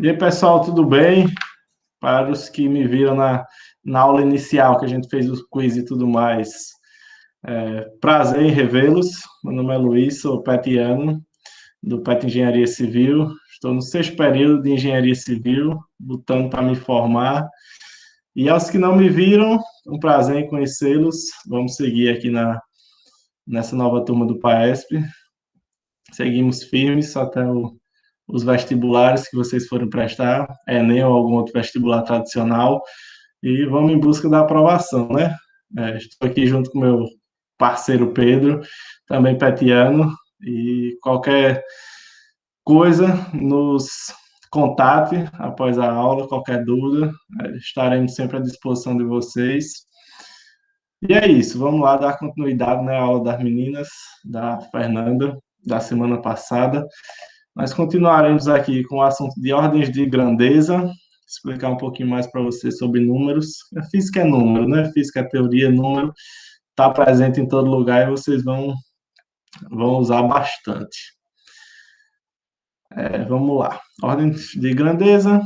E aí, pessoal, tudo bem? Para os que me viram na aula inicial, que a gente fez o quiz e tudo mais. Prazer em revê-los. Meu nome é Luiz, sou petiano, do PET Engenharia Civil. Estou no sexto período de Engenharia Civil, lutando para me formar. E aos que não me viram, um prazer em conhecê-los. Vamos seguir aqui nessa nova turma do PAESP. Seguimos firmes até os vestibulares que vocês forem prestar, Enem ou algum outro vestibular tradicional, e vamos em busca da aprovação, né? Estou aqui junto com meu parceiro Pedro, também petiano, e qualquer coisa, nos contate após a aula, qualquer dúvida, estaremos sempre à disposição de vocês. E é isso, vamos lá dar continuidade na aula das meninas, da Fernanda, da semana passada. Nós continuaremos aqui com o assunto de ordens de grandeza, explicar um pouquinho mais para você sobre números. A física é número, né? Física é teoria, número, está presente em todo lugar e vocês vão usar bastante. Vamos lá, ordens de grandeza.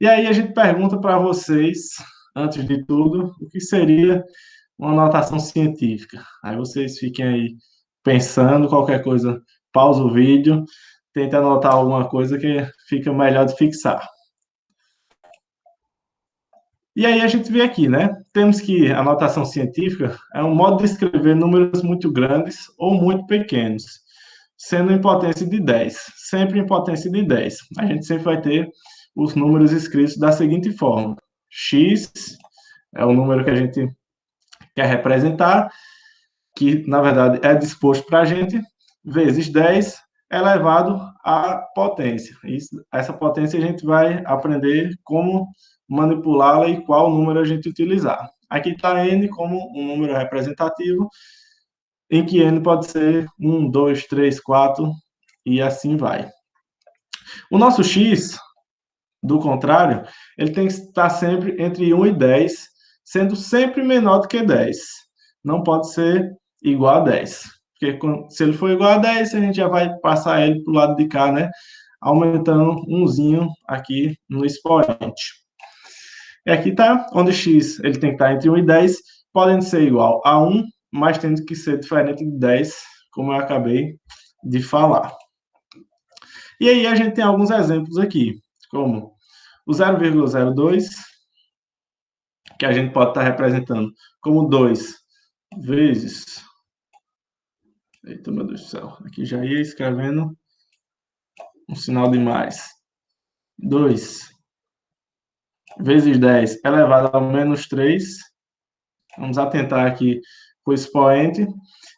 E aí a gente pergunta para vocês, antes de tudo, o que seria uma notação científica. Aí vocês fiquem aí pensando, qualquer coisa, pausa o vídeo, tenta anotar alguma coisa que fica melhor de fixar. E aí a gente vê aqui, né? Temos que a notação científica é um modo de escrever números muito grandes ou muito pequenos, sendo em potência de 10, sempre em potência de 10. A gente sempre vai ter os números escritos da seguinte forma: x é o número que a gente quer representar, que na verdade é disposto para a gente, vezes 10 elevado à potência. Essa potência a gente vai aprender como manipulá-la e qual número a gente utilizar. Aqui está n como um número representativo, em que n pode ser 1, 2, 3, 4 e assim vai. O nosso x, do contrário, ele tem que estar sempre entre 1 e 10, sendo sempre menor do que 10. Não pode ser igual a 10. Porque se ele for igual a 10, a gente já vai passar ele para o lado de cá, né? Aumentando umzinho aqui no expoente. E aqui está, onde x ele tem que estar entre 1 e 10, podem ser igual a 1, mas tem que ser diferente de 10, como eu acabei de falar. E aí a gente tem alguns exemplos aqui, como o 0,02, que a gente pode estar representando como 2 vezes... Eita, meu Deus do céu. Aqui já ia escrevendo um sinal de mais. 2 vezes 10 elevado ao menos 3. Vamos atentar aqui com o expoente.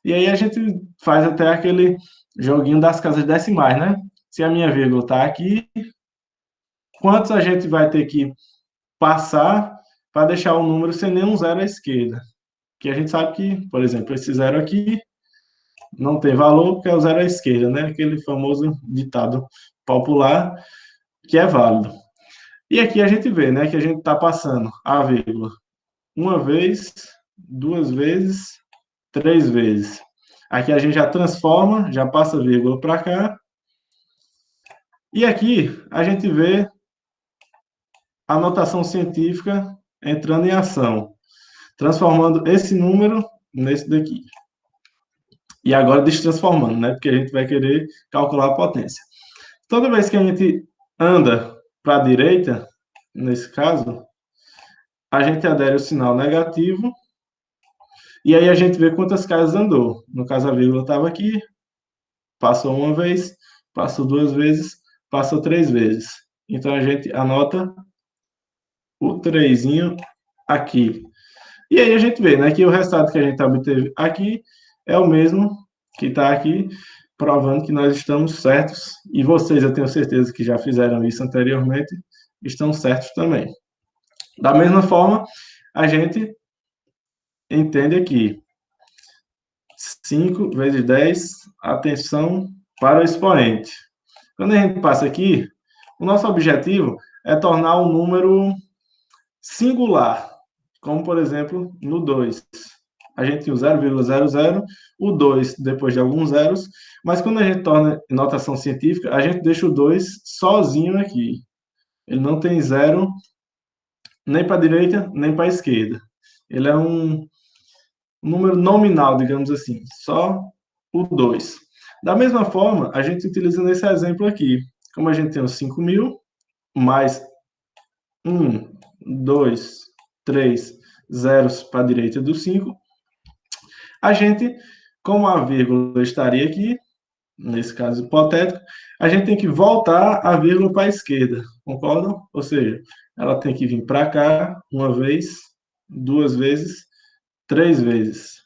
E aí a gente faz até aquele joguinho das casas decimais, né? Se a minha vírgula está aqui, quantos a gente vai ter que passar para deixar o número sem nenhum zero à esquerda? Que a gente sabe que, por exemplo, esse zero aqui não tem valor, porque é o zero à esquerda, né? Aquele famoso ditado popular que é válido. E aqui a gente vê, né, que a gente está passando a vírgula uma vez, duas vezes, três vezes. Aqui a gente já transforma, já passa a vírgula para cá. E aqui a gente vê a notação científica entrando em ação, transformando esse número nesse daqui. E agora destransformando, né? Porque a gente vai querer calcular a potência. Toda vez que a gente anda para a direita, nesse caso, a gente adere o sinal negativo, e aí a gente vê quantas casas andou. No caso, a vírgula estava aqui, passou uma vez, passou duas vezes, passou três vezes. Então, a gente anota o 3 aqui. E aí a gente vê, né, que o resultado que a gente obteve aqui é o mesmo que está aqui, provando que nós estamos certos. E vocês, eu tenho certeza que já fizeram isso anteriormente, estão certos também. Da mesma forma, a gente entende aqui. 5 vezes 10, atenção para o expoente. Quando a gente passa aqui, o nosso objetivo é tornar o número singular, como, por exemplo, no 2. A gente tem o 0,00, o 2 depois de alguns zeros, mas quando a gente torna em notação científica, a gente deixa o 2 sozinho aqui. Ele não tem zero nem para a direita, nem para a esquerda. Ele é um número nominal, digamos assim, só o 2. Da mesma forma, a gente utiliza nesse exemplo aqui, como a gente tem os 5.000, mais 1, 2, 3 zeros para a direita do 5, a gente, como a vírgula estaria aqui, nesse caso hipotético, a gente tem que voltar a vírgula para a esquerda, concordam? Ou seja, ela tem que vir para cá uma vez, duas vezes, três vezes.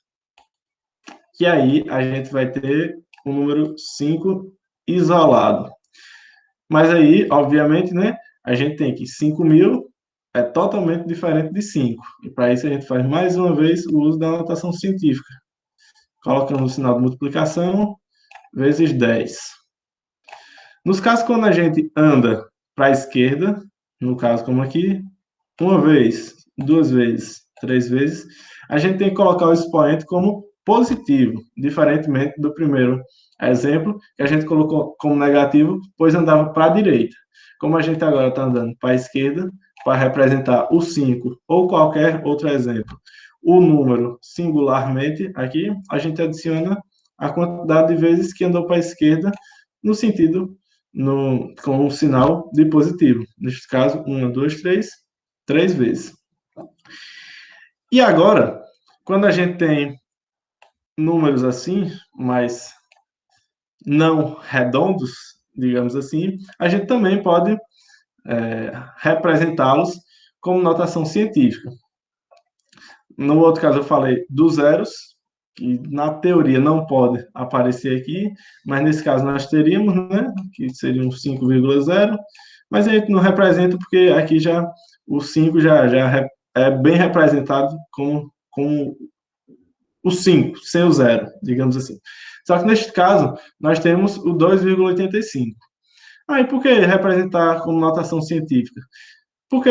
Que aí a gente vai ter o número 5 isolado. Mas aí, obviamente, né, a gente tem que 5.000 é totalmente diferente de 5. E para isso a gente faz mais uma vez o uso da notação científica. Colocando o sinal de multiplicação vezes 10. Nos casos quando a gente anda para a esquerda, no caso como aqui, uma vez, duas vezes, três vezes, a gente tem que colocar o expoente como positivo, diferentemente do primeiro exemplo, que a gente colocou como negativo, pois andava para a direita. Como a gente agora está andando para a esquerda, para representar o 5 ou qualquer outro exemplo, o número singularmente, aqui a gente adiciona a quantidade de vezes que andou para a esquerda, no sentido, com o sinal de positivo. Neste caso, uma, duas, três vezes. E agora, quando a gente tem números assim, mas não redondos, digamos assim, a gente também pode representá-los como notação científica. No outro caso, eu falei dos zeros, que na teoria não pode aparecer aqui, mas nesse caso nós teríamos, né, que seria um 5,0, mas a gente não representa porque aqui já o 5 já é bem representado com o 5, sem o zero, digamos assim. Só que neste caso, nós temos o 2,85. Aí, por que representar como notação científica? Porque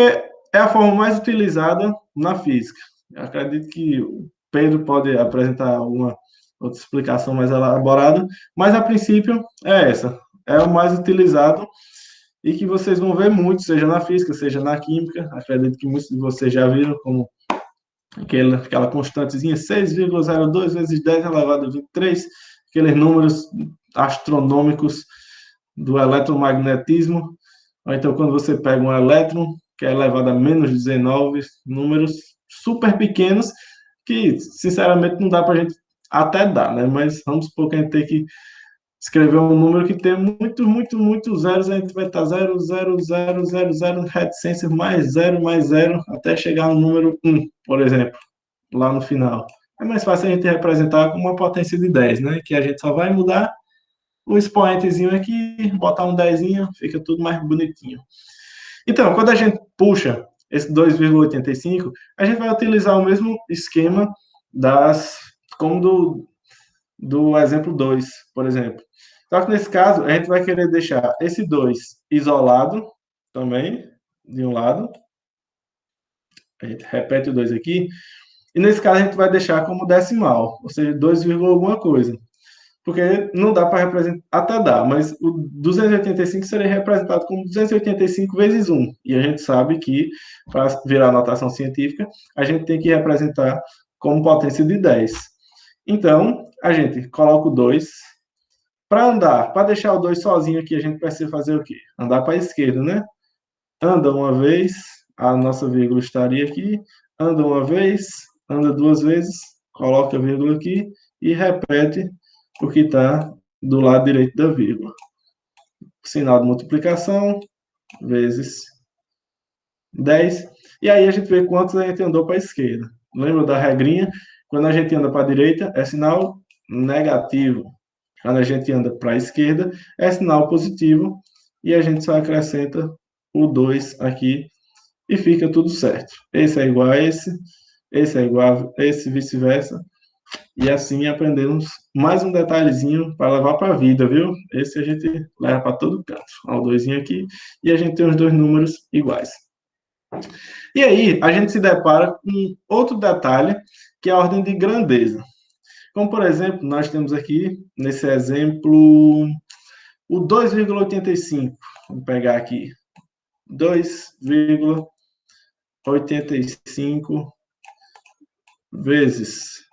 é a forma mais utilizada na física. Eu acredito que o Pedro pode apresentar alguma outra explicação mais elaborada, mas a princípio é essa. É o mais utilizado e que vocês vão ver muito, seja na física, seja na química. Acredito que muitos de vocês já viram como aquela constantezinha 6,02 vezes 10 elevado a 23, aqueles números astronômicos do eletromagnetismo. Ou então, quando você pega um elétron, que é elevado a menos 19, números super pequenos, que, sinceramente, não dá para a gente até dar, né? Mas vamos supor que a gente tem que escrever um número que tem muitos zeros, a gente vai estar 0, reticências mais zero, até chegar no número 1, por exemplo, lá no final. É mais fácil a gente representar com uma potência de 10, né? Que a gente só vai mudar o expoentezinho aqui, botar um 10, fica tudo mais bonitinho. Então, quando a gente puxa esse 2,85, a gente vai utilizar o mesmo esquema como do exemplo 2, por exemplo. Só que nesse caso, a gente vai querer deixar esse 2 isolado também, de um lado. A gente repete o 2 aqui. E nesse caso, a gente vai deixar como decimal, ou seja, 2, alguma coisa. Porque não dá para representar, até dá, mas o 285 seria representado como 285 vezes 1. E a gente sabe que, para virar notação científica, a gente tem que representar como potência de 10. Então, a gente coloca o 2. Para andar, para deixar o 2 sozinho aqui, a gente precisa fazer o quê? Andar para a esquerda, né? Anda uma vez, a nossa vírgula estaria aqui. Anda uma vez, anda duas vezes, coloca a vírgula aqui e repete o que está do lado direito da vírgula. Sinal de multiplicação, vezes 10. E aí a gente vê quantos a gente andou para a esquerda. Lembra da regrinha? Quando a gente anda para a direita, é sinal negativo. Quando a gente anda para a esquerda, é sinal positivo. E a gente só acrescenta o 2 aqui e fica tudo certo. Esse é igual a esse é igual a esse, vice-versa. E assim aprendemos mais um detalhezinho para levar para a vida, viu? Esse a gente leva para todo canto. Olha o 2 aqui e a gente tem os dois números iguais. E aí, a gente se depara com outro detalhe, que é a ordem de grandeza. Como, por exemplo, nós temos aqui, nesse exemplo, o 2,85. Vamos pegar aqui. 2,85 vezes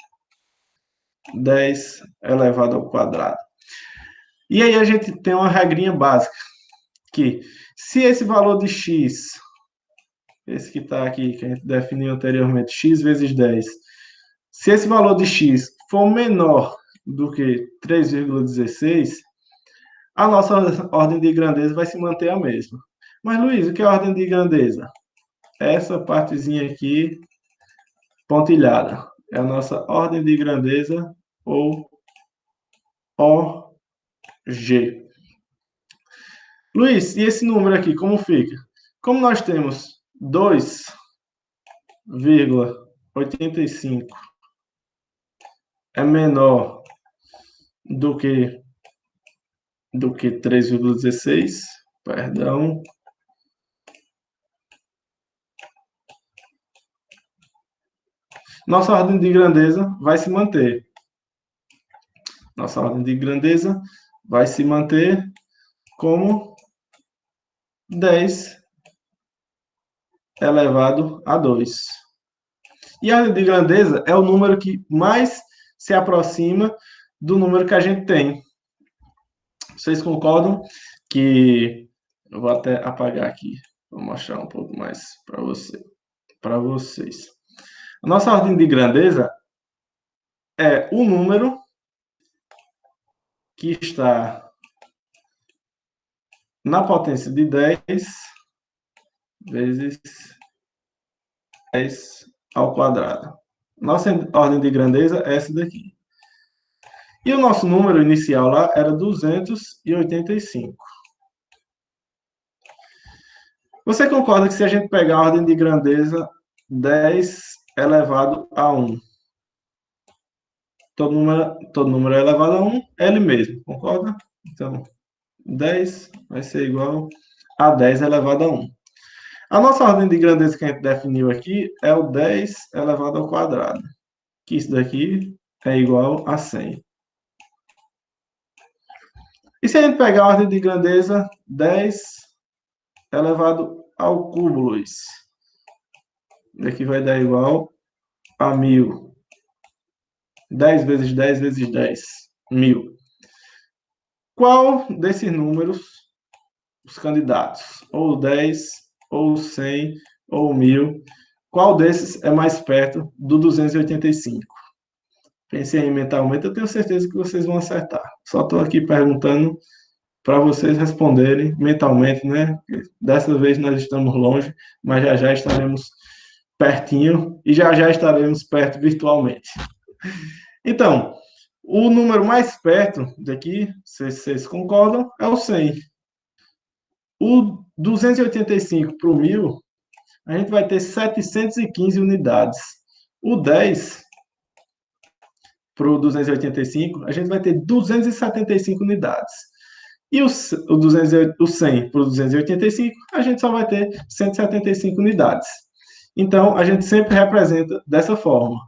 10 elevado ao quadrado. E aí a gente tem uma regrinha básica, que se esse valor de x, esse que está aqui, que a gente definiu anteriormente, x vezes 10, se esse valor de x for menor do que 3,16, a nossa ordem de grandeza vai se manter a mesma. Mas, Luiz, o que é a ordem de grandeza? Essa partezinha aqui, pontilhada, é a nossa ordem de grandeza, ou OG. Luiz, e esse número aqui, como fica? Como nós temos 2,85 é menor do que 3,16, perdão. Nossa ordem de grandeza vai se manter. Nossa ordem de grandeza vai se manter como 10 elevado a 2. E a ordem de grandeza é o número que mais se aproxima do número que a gente tem. Vocês concordam que... Eu vou até apagar aqui, vou mostrar um pouco mais para vocês. A nossa ordem de grandeza é o número que está na potência de 10 vezes 10 ao quadrado. Nossa ordem de grandeza é essa daqui. E o nosso número inicial lá era 285. Você concorda que se a gente pegar a ordem de grandeza 10 elevado a 1, todo número é elevado a 1, é ele mesmo, concorda? Então, 10 vai ser igual a 10 elevado a 1. A nossa ordem de grandeza que a gente definiu aqui é o 10 elevado ao quadrado, que isso daqui é igual a 100. E se a gente pegar a ordem de grandeza 10 elevado ao cubo, Luiz? Aqui vai dar igual a 1000. 10 vezes 10 vezes 10, 1000. Qual desses números, os candidatos, ou 10, ou 100, ou 1000, qual desses é mais perto do 285? Pensei aí mentalmente, eu tenho certeza que vocês vão acertar. Só estou aqui perguntando para vocês responderem mentalmente, né? Dessa vez nós estamos longe, mas já já estaremos pertinho e já já estaremos perto virtualmente. Então, o número mais perto daqui, se vocês concordam, é o 100. O 285 para o 1000, a gente vai ter 715 unidades. O 10 para o 285, a gente vai ter 275 unidades. E o 100 para o 285, a gente só vai ter 175 unidades. Então, a gente sempre representa dessa forma.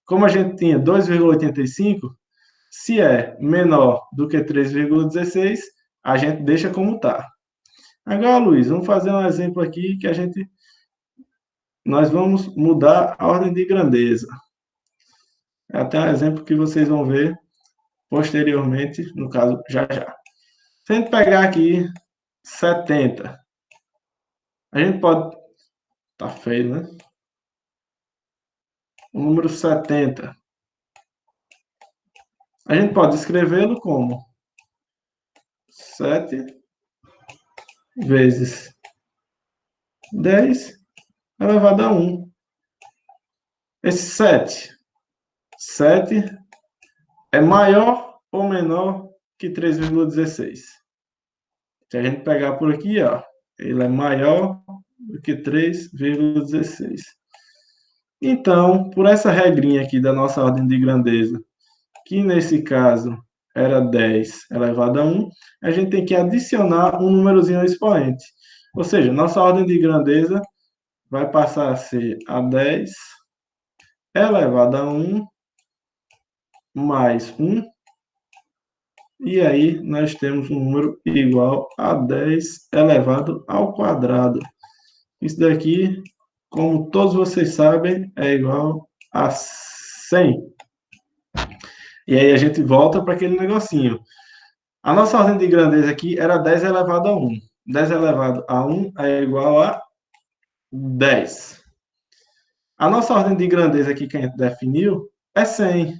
Como a gente tinha 2,85, se é menor do que 3,16, a gente deixa como está. Agora, Luiz, vamos fazer um exemplo aqui que nós vamos mudar a ordem de grandeza. É até um exemplo que vocês vão ver posteriormente, no caso, já já. Se a gente pegar aqui 70, a gente pode... Tá feio, né? O número 70. A gente pode escrevê-lo como 7 vezes 10 elevado a 1. Esse 7 é maior ou menor que 3,16? Se a gente pegar por aqui, ó, ele é maior do que 3,16. Então, por essa regrinha aqui da nossa ordem de grandeza, que nesse caso era 10 elevado a 1, a gente tem que adicionar um númerozinho ao expoente. Ou seja, nossa ordem de grandeza vai passar a ser a 10 elevado a 1 mais 1 E aí, nós temos um número igual a 10 elevado ao quadrado. Isso daqui, como todos vocês sabem, é igual a 100. E aí a gente volta para aquele negocinho. A nossa ordem de grandeza aqui era 10 elevado a 1. 10 elevado a 1 é igual a 10. A nossa ordem de grandeza aqui que a gente definiu é 100.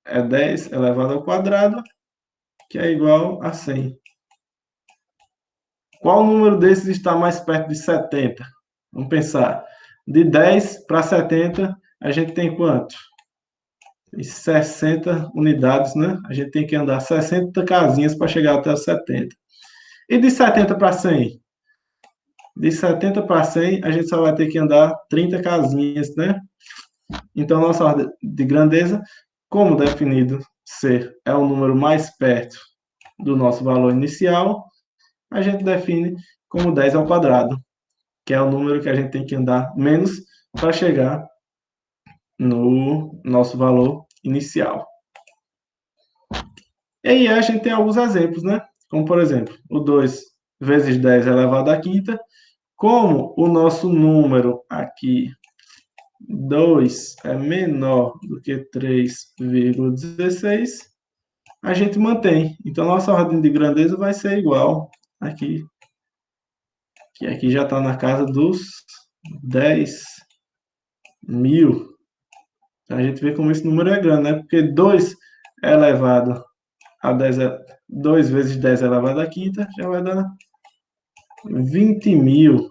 É 10 elevado ao quadrado, que é igual a 100. Qual número desses está mais perto de 70? Vamos pensar. De 10 para 70, a gente tem quanto? 60 unidades, né? A gente tem que andar 60 casinhas para chegar até os 70. E de 70 para 100? De 70 para 100, a gente só vai ter que andar 30 casinhas, né? Então, nossa ordem de grandeza, como definido ser é o número mais perto do nosso valor inicial, a gente define como 10 ao quadrado, que é o número que a gente tem que andar menos para chegar no nosso valor inicial. E aí a gente tem alguns exemplos, né? Como, por exemplo, o 2 vezes 10 elevado à quinta. Como o nosso número aqui, 2, é menor do que 3,16, a gente mantém. Então, nossa ordem de grandeza vai ser igual aqui, que aqui já está na casa dos 10.000. A gente vê como esse número é grande, né? Porque 2 elevado a 10, 2 vezes 10 elevado à quinta, já vai dar 20.000.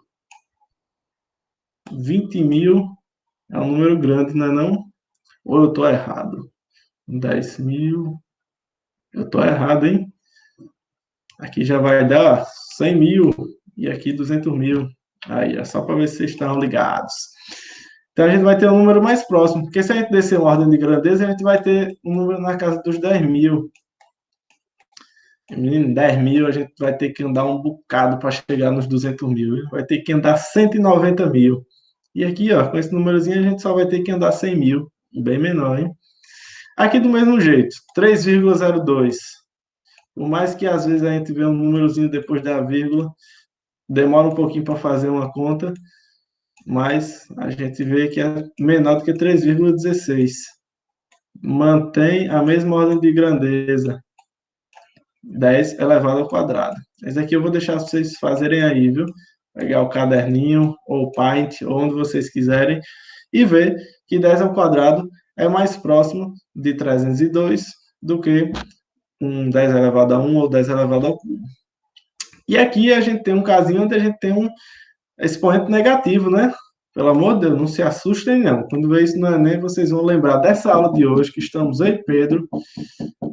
20.000 é um número grande, não é não? Ou eu estou errado? 10.000. Eu estou errado, hein? Aqui já vai dar 100.000 e aqui 200.000. Aí, é só para ver se vocês estão ligados. Então, a gente vai ter um número mais próximo, porque se a gente descer uma ordem de grandeza, a gente vai ter um número na casa dos 10.000. Menino, 10.000, a gente vai ter que andar um bocado para chegar nos 200.000. Vai ter que andar 190.000. E aqui, ó, com esse númerozinho, a gente só vai ter que andar 100.000. Bem menor, hein? Aqui do mesmo jeito, 3,02. Por mais que às vezes a gente vê um númerozinho depois da vírgula, demora um pouquinho para fazer uma conta, mas a gente vê que é menor do que 3,16. Mantém a mesma ordem de grandeza, 10 elevado ao quadrado. Esse aqui eu vou deixar vocês fazerem aí, viu? Pegar o caderninho, ou o Paint, ou onde vocês quiserem, e ver que 10 ao quadrado é mais próximo de 302 do que um 10 elevado a 1 ou 10 elevado ao cubo. E aqui a gente tem um casinho onde a gente tem um expoente negativo, né? Pelo amor de Deus, não se assustem, não. Quando ver isso no Enem, vocês vão lembrar dessa aula de hoje, que estamos eu e Pedro,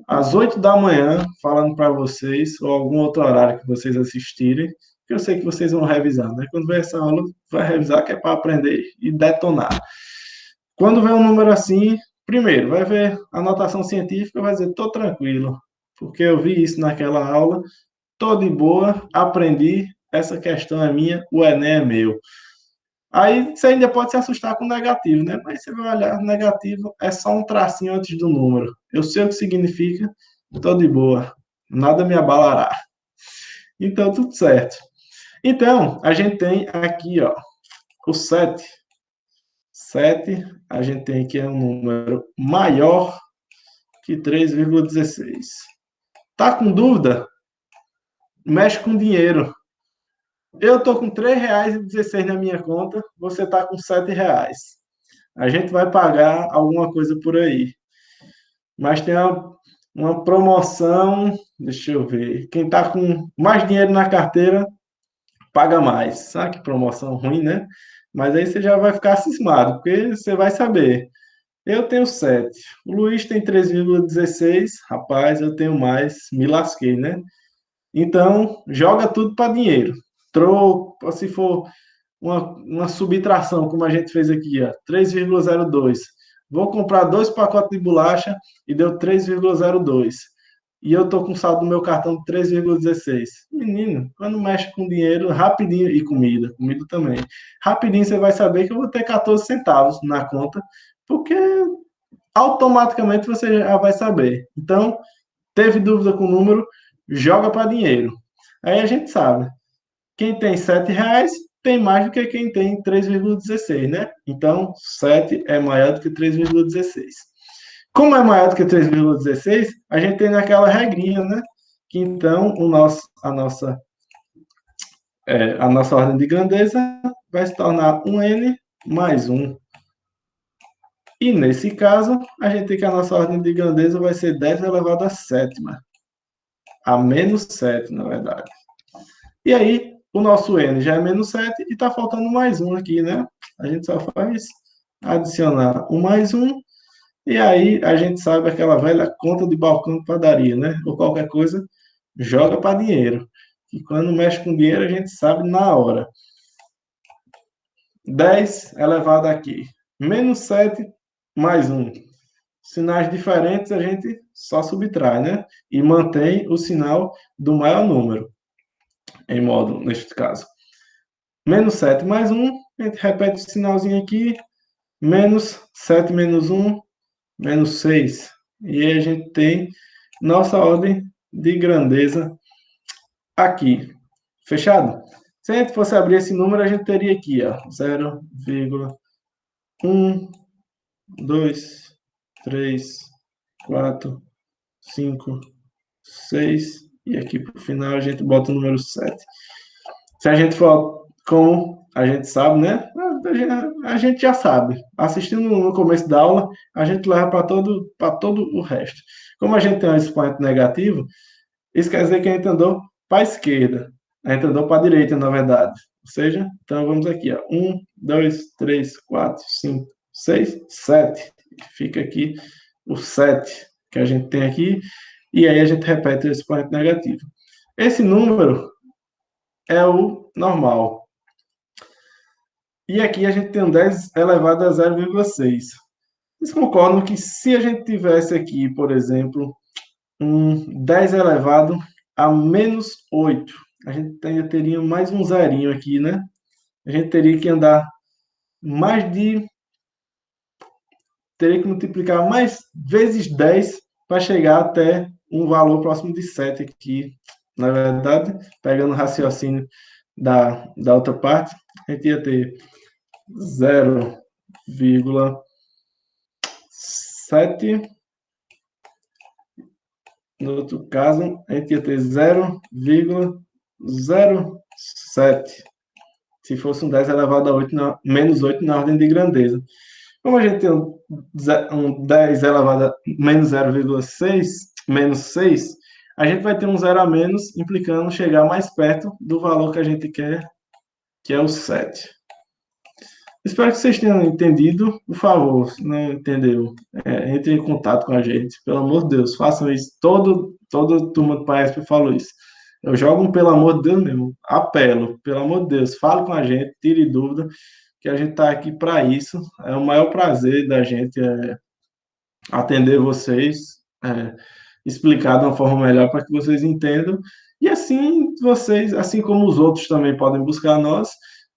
às 8 da manhã, falando para vocês, ou algum outro horário que vocês assistirem, que eu sei que vocês vão revisar, né? Quando ver essa aula, vai revisar, que é para aprender e detonar. Quando vê um número assim, primeiro, vai ver a notação científica, vai dizer, tô tranquilo, porque eu vi isso naquela aula, tô de boa, aprendi, essa questão é minha, o Enem é meu. Aí você ainda pode se assustar com negativo, né? Mas você vai olhar, negativo é só um tracinho antes do número. Eu sei o que significa, tô de boa, nada me abalará. Então, tudo certo. Então, a gente tem aqui, ó, o 7. 7, a gente tem aqui um número maior que 3,16. Tá com dúvida? Mexe com dinheiro. Eu estou com R$ 3,16 na minha conta, você está com R$ 7. A gente vai pagar alguma coisa por aí. Mas tem uma promoção, deixa eu ver. Quem está com mais dinheiro na carteira, paga mais. Sabe que promoção ruim, né? Mas aí você já vai ficar cismado, porque você vai saber. Eu tenho 7. O Luiz tem 3,16. Rapaz, eu tenho mais. Me lasquei, né? Então, joga tudo para dinheiro. Troco, se for uma subtração, como a gente fez aqui, ó, 3,02. Vou comprar 2 pacotes de bolacha e deu 3,02. E eu tô com saldo no meu cartão de 3,16. Menino, quando mexe com dinheiro, rapidinho, e comida também. Rapidinho você vai saber que eu vou ter 14 centavos na conta, porque automaticamente você já vai saber. Então, Teve dúvida com o número, joga para dinheiro. Aí a gente sabe, quem tem R$ 7 tem mais do que quem tem 3,16, né? Então, 7 é maior do que 3,16. Como é maior do que 3,16, a gente tem naquela regrinha, né? Que então a nossa ordem de grandeza vai se tornar um n mais 1. E nesse caso, a gente tem que a nossa ordem de grandeza vai ser 10 elevado à sétima. A menos 7, na verdade. E aí, o nosso n já é menos 7 e está faltando mais 1 aqui, né? A gente só faz adicionar o mais 1 e aí a gente sabe aquela velha conta de balcão de padaria, né? Ou qualquer coisa, joga para dinheiro. E quando mexe com dinheiro, a gente sabe na hora. 10 elevado aqui, menos 7 mais 1. Sinais diferentes a gente só subtrai, né? E mantém o sinal do maior número, em modo, neste caso. Menos 7 mais 1, a gente repete o sinalzinho aqui, menos 7 menos 1, menos 6. E aí a gente tem nossa ordem de grandeza aqui. Fechado? Se a gente fosse abrir esse número, a gente teria aqui, ó, 0,1, 2, 3, 4, 5, 6. E aqui para o final a gente bota o número 7. Se a gente for, como a gente sabe, né? A gente já sabe. Assistindo no começo da aula, a gente leva para todo o resto. Como a gente tem um expoente negativo, isso quer dizer que a gente andou para a esquerda. A gente andou para a direita, na verdade. Ou seja, então vamos aqui, ó. 1, 2, 3, 4, 5, 6, 7. Fica aqui o 7 que a gente tem aqui. E aí a gente repete o expoente negativo. Esse número é o normal. E aqui a gente tem um 10 elevado a 0,6. Vocês concordam que se a gente tivesse aqui, por exemplo, um 10 elevado a menos 8, a gente teria mais um zerinho aqui, né? A gente teria que andar mais de... Teria que multiplicar mais vezes 10 para chegar até um valor próximo de 7 aqui. Na verdade, pegando o raciocínio da outra parte, a gente ia ter 0,7. No outro caso, a gente ia ter 0,07. Se fosse um 10 elevado a 8, menos 8 na ordem de grandeza. Como a gente tem um 10 elevado a menos 0,6, menos 6, a gente vai ter um zero a menos, implicando chegar mais perto do valor que a gente quer, que é o 7. Espero que vocês tenham entendido. Por favor, se não entendeu, entre em contato com a gente. Pelo amor de Deus, façam isso. Toda turma do PAESP falou isso. Eu jogo um pelo amor de Deus mesmo. Apelo, pelo amor de Deus, fale com a gente, tire dúvida, que a gente está aqui para isso. É o maior prazer da gente atender vocês, explicar de uma forma melhor para que vocês entendam. E assim, vocês, assim como os outros também podem buscar nós,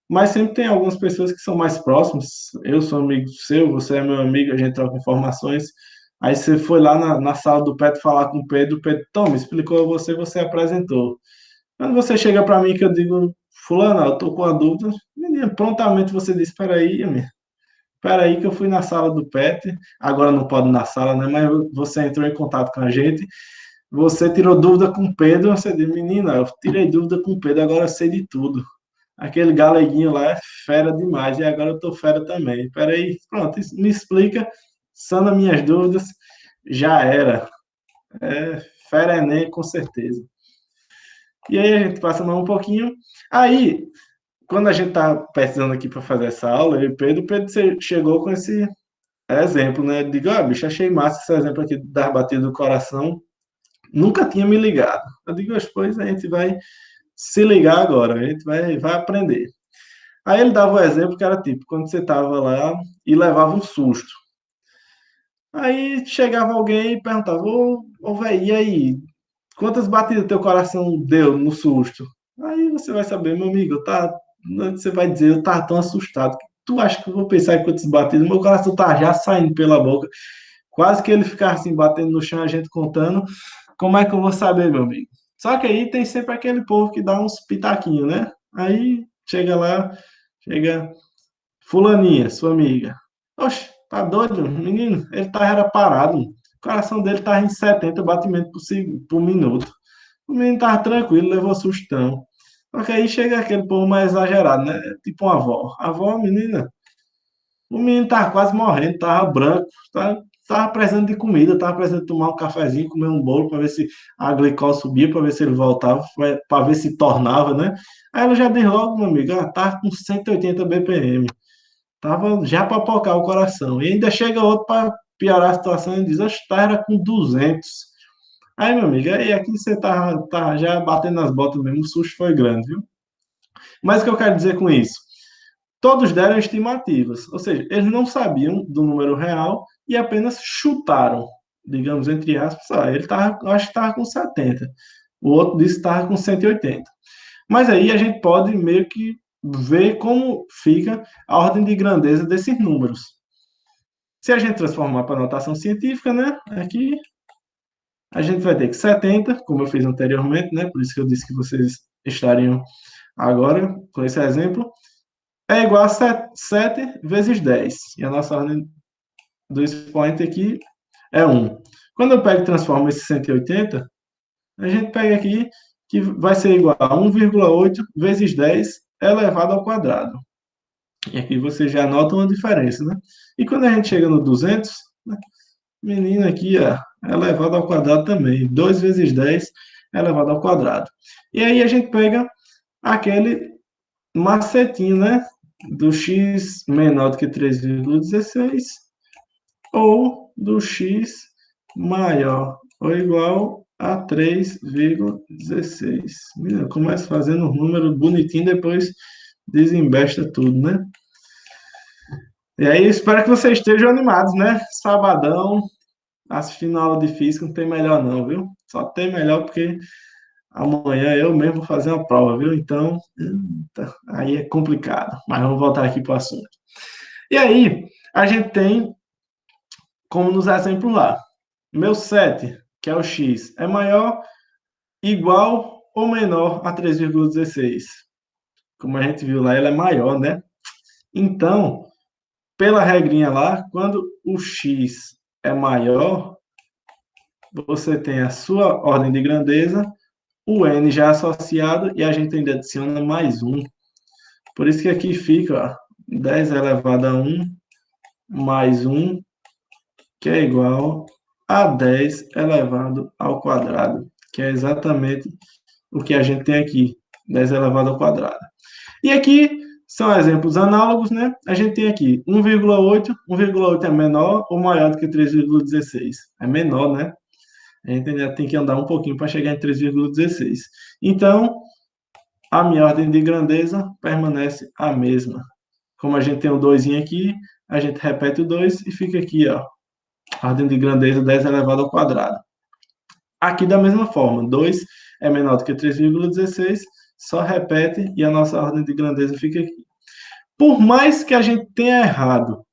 mas sempre tem algumas pessoas que são mais próximas. Eu sou amigo seu, você é meu amigo, a gente troca informações. Aí você foi lá na sala do Pedro falar com o Pedro, toma, explicou a você, você apresentou. Quando você chega para mim que eu digo, fulano, eu tô com a dúvida, menina, prontamente você diz, espera aí, minha. Espera aí que eu fui na sala do Pet, agora não pode ir na sala, né? Mas você entrou em contato com a gente, você tirou dúvida com o Pedro, você disse, menina, eu tirei dúvida com o Pedro, agora eu sei de tudo. Aquele galeguinho lá é fera demais, e agora eu tô fera também. Espera aí, pronto, me explica, sana minhas dúvidas, já era. Fera Enem, com certeza. E aí a gente passa mais um pouquinho. Aí, quando a gente tá pesquisando aqui para fazer essa aula, eu e o Pedro chegou com esse exemplo, né? Digo, bicho, achei massa esse exemplo aqui das batidas do coração. Nunca tinha me ligado. Eu digo, pois a gente vai se ligar agora, a gente vai aprender. Aí ele dava o exemplo que era tipo, quando você tava lá e levava um susto. Aí chegava alguém e perguntava, velho, e aí? Quantas batidas teu coração deu no susto? Aí você vai saber, meu amigo, você vai dizer, eu tava tão assustado. Tu acha que eu vou pensar em quantas batidas? Meu coração tá já saindo pela boca. Quase que ele ficava assim, batendo no chão, a gente contando. Como é que eu vou saber, meu amigo? Só que aí tem sempre aquele povo que dá uns pitaquinhos, né? Aí chega lá, chega fulaninha, sua amiga. Oxe, tá doido, menino? Ele tá era parado. O coração dele tava em 70 batimentos por minuto. O menino tava tranquilo, levou sustão. Só que aí chega aquele povo mais exagerado, né? Tipo uma avó. A avó, menina, o menino tava quase morrendo, tava branco, tava precisando de comida, tava precisando de tomar um cafezinho, comer um bolo para ver se a glicose subia, para ver se ele voltava, para ver se tornava, né? Aí ela já diz logo, meu amigo, tava com 180 BPM, tava já para pocar o coração. E ainda chega outro para piorar a situação e diz, oxe, tá, era com 200. Aí, meu amigo, aí aqui você tá já batendo nas botas mesmo, o susto foi grande, viu? Mas o que eu quero dizer com isso? Todos deram estimativas, ou seja, eles não sabiam do número real e apenas chutaram, digamos, entre aspas, ele tava, acho que estava com 70, o outro disse que estava com 180. Mas aí a gente pode meio que ver como fica a ordem de grandeza desses números. Se a gente transformar para notação científica, né, aqui a gente vai ter que 70, como eu fiz anteriormente, né, por isso que eu disse que vocês estariam agora com esse exemplo, é igual a 7 vezes 10. E a nossa ordem do expoente aqui é 1. Quando eu pego e transformo esse 180, a gente pega aqui que vai ser igual a 1,8 vezes 10 elevado ao quadrado. E aqui você já nota uma diferença, né? E quando a gente chega no 200, né, menino aqui, ó, é elevado ao quadrado também. 2 vezes 10 elevado ao quadrado. E aí a gente pega aquele macetinho, né? Do x menor do que 3,16 ou do x maior ou igual a 3,16. Começa fazendo um número bonitinho, depois desembesta tudo, né? E aí, espero que vocês estejam animados, né? Sabadão, assistindo a aula de física, não tem melhor não, viu? Só tem melhor porque amanhã eu mesmo vou fazer uma prova, viu? Então, aí é complicado. Mas vamos voltar aqui para o assunto. E aí, a gente tem, como nos exemplos lá, meu 7, que é o x, é maior, igual ou menor a 3,16. Como a gente viu lá, ele é maior, né? Então, pela regrinha lá, quando o x é maior, você tem a sua ordem de grandeza, o n já associado e a gente ainda adiciona mais 1. Por isso que aqui fica ó, 10 elevado a 1 mais 1, que é igual a 10 elevado ao quadrado, que é exatamente o que a gente tem aqui, 10 elevado ao quadrado. E aqui são exemplos análogos, né? A gente tem aqui 1,8, 1,8 é menor ou maior do que 3,16? É menor, né? A gente ainda tem que andar um pouquinho para chegar em 3,16. Então, a minha ordem de grandeza permanece a mesma. Como a gente tem o 2 aqui, a gente repete o 2 e fica aqui, ó, ordem de grandeza 10 elevado ao quadrado. Aqui da mesma forma, 2 é menor do que 3,16, só repete e a nossa ordem de grandeza fica aqui. Por mais que a gente tenha errado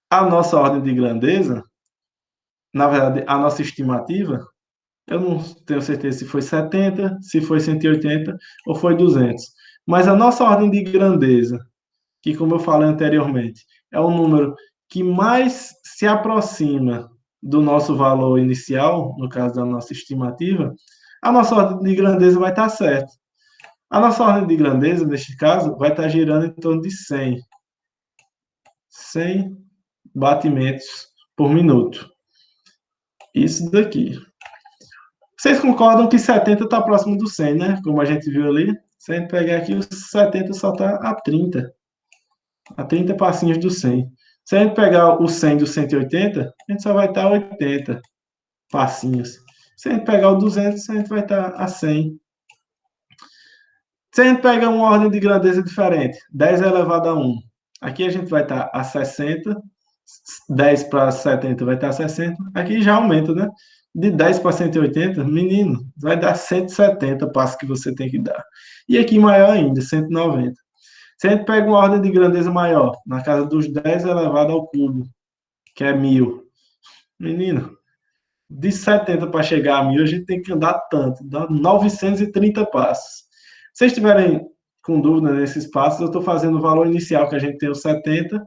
a nossa ordem de grandeza, na verdade, a nossa estimativa, eu não tenho certeza se foi 70, se foi 180 ou foi 200. Mas a nossa ordem de grandeza, que como eu falei anteriormente, é o número que mais se aproxima do nosso valor inicial, no caso da nossa estimativa, a nossa ordem de grandeza vai estar certa. A nossa ordem de grandeza, neste caso, vai estar girando em torno de 100. 100 batimentos por minuto. Isso daqui. Vocês concordam que 70 está próximo do 100, né? Como a gente viu ali. Se a gente pegar aqui, o 70 só está a 30. A 30 passinhos do 100. Se a gente pegar o 100 do 180, a gente só vai estar a 80 passinhos. Se a gente pegar o 200, a gente vai estar a 100. Se a gente pegar uma ordem de grandeza diferente, 10 elevado a 1, aqui a gente vai estar a 60, 10 para 70 vai estar a 60, aqui já aumenta, né? De 10 para 180, menino, vai dar 170 passos que você tem que dar. E aqui maior ainda, 190. Se a gente pega uma ordem de grandeza maior, na casa dos 10 elevado ao cubo, que é 1000, menino, de 70 para chegar a 1000, a gente tem que andar tanto, dá 930 passos. Se vocês estiverem com dúvida nesses passos, eu estou fazendo o valor inicial que a gente tem, os 70,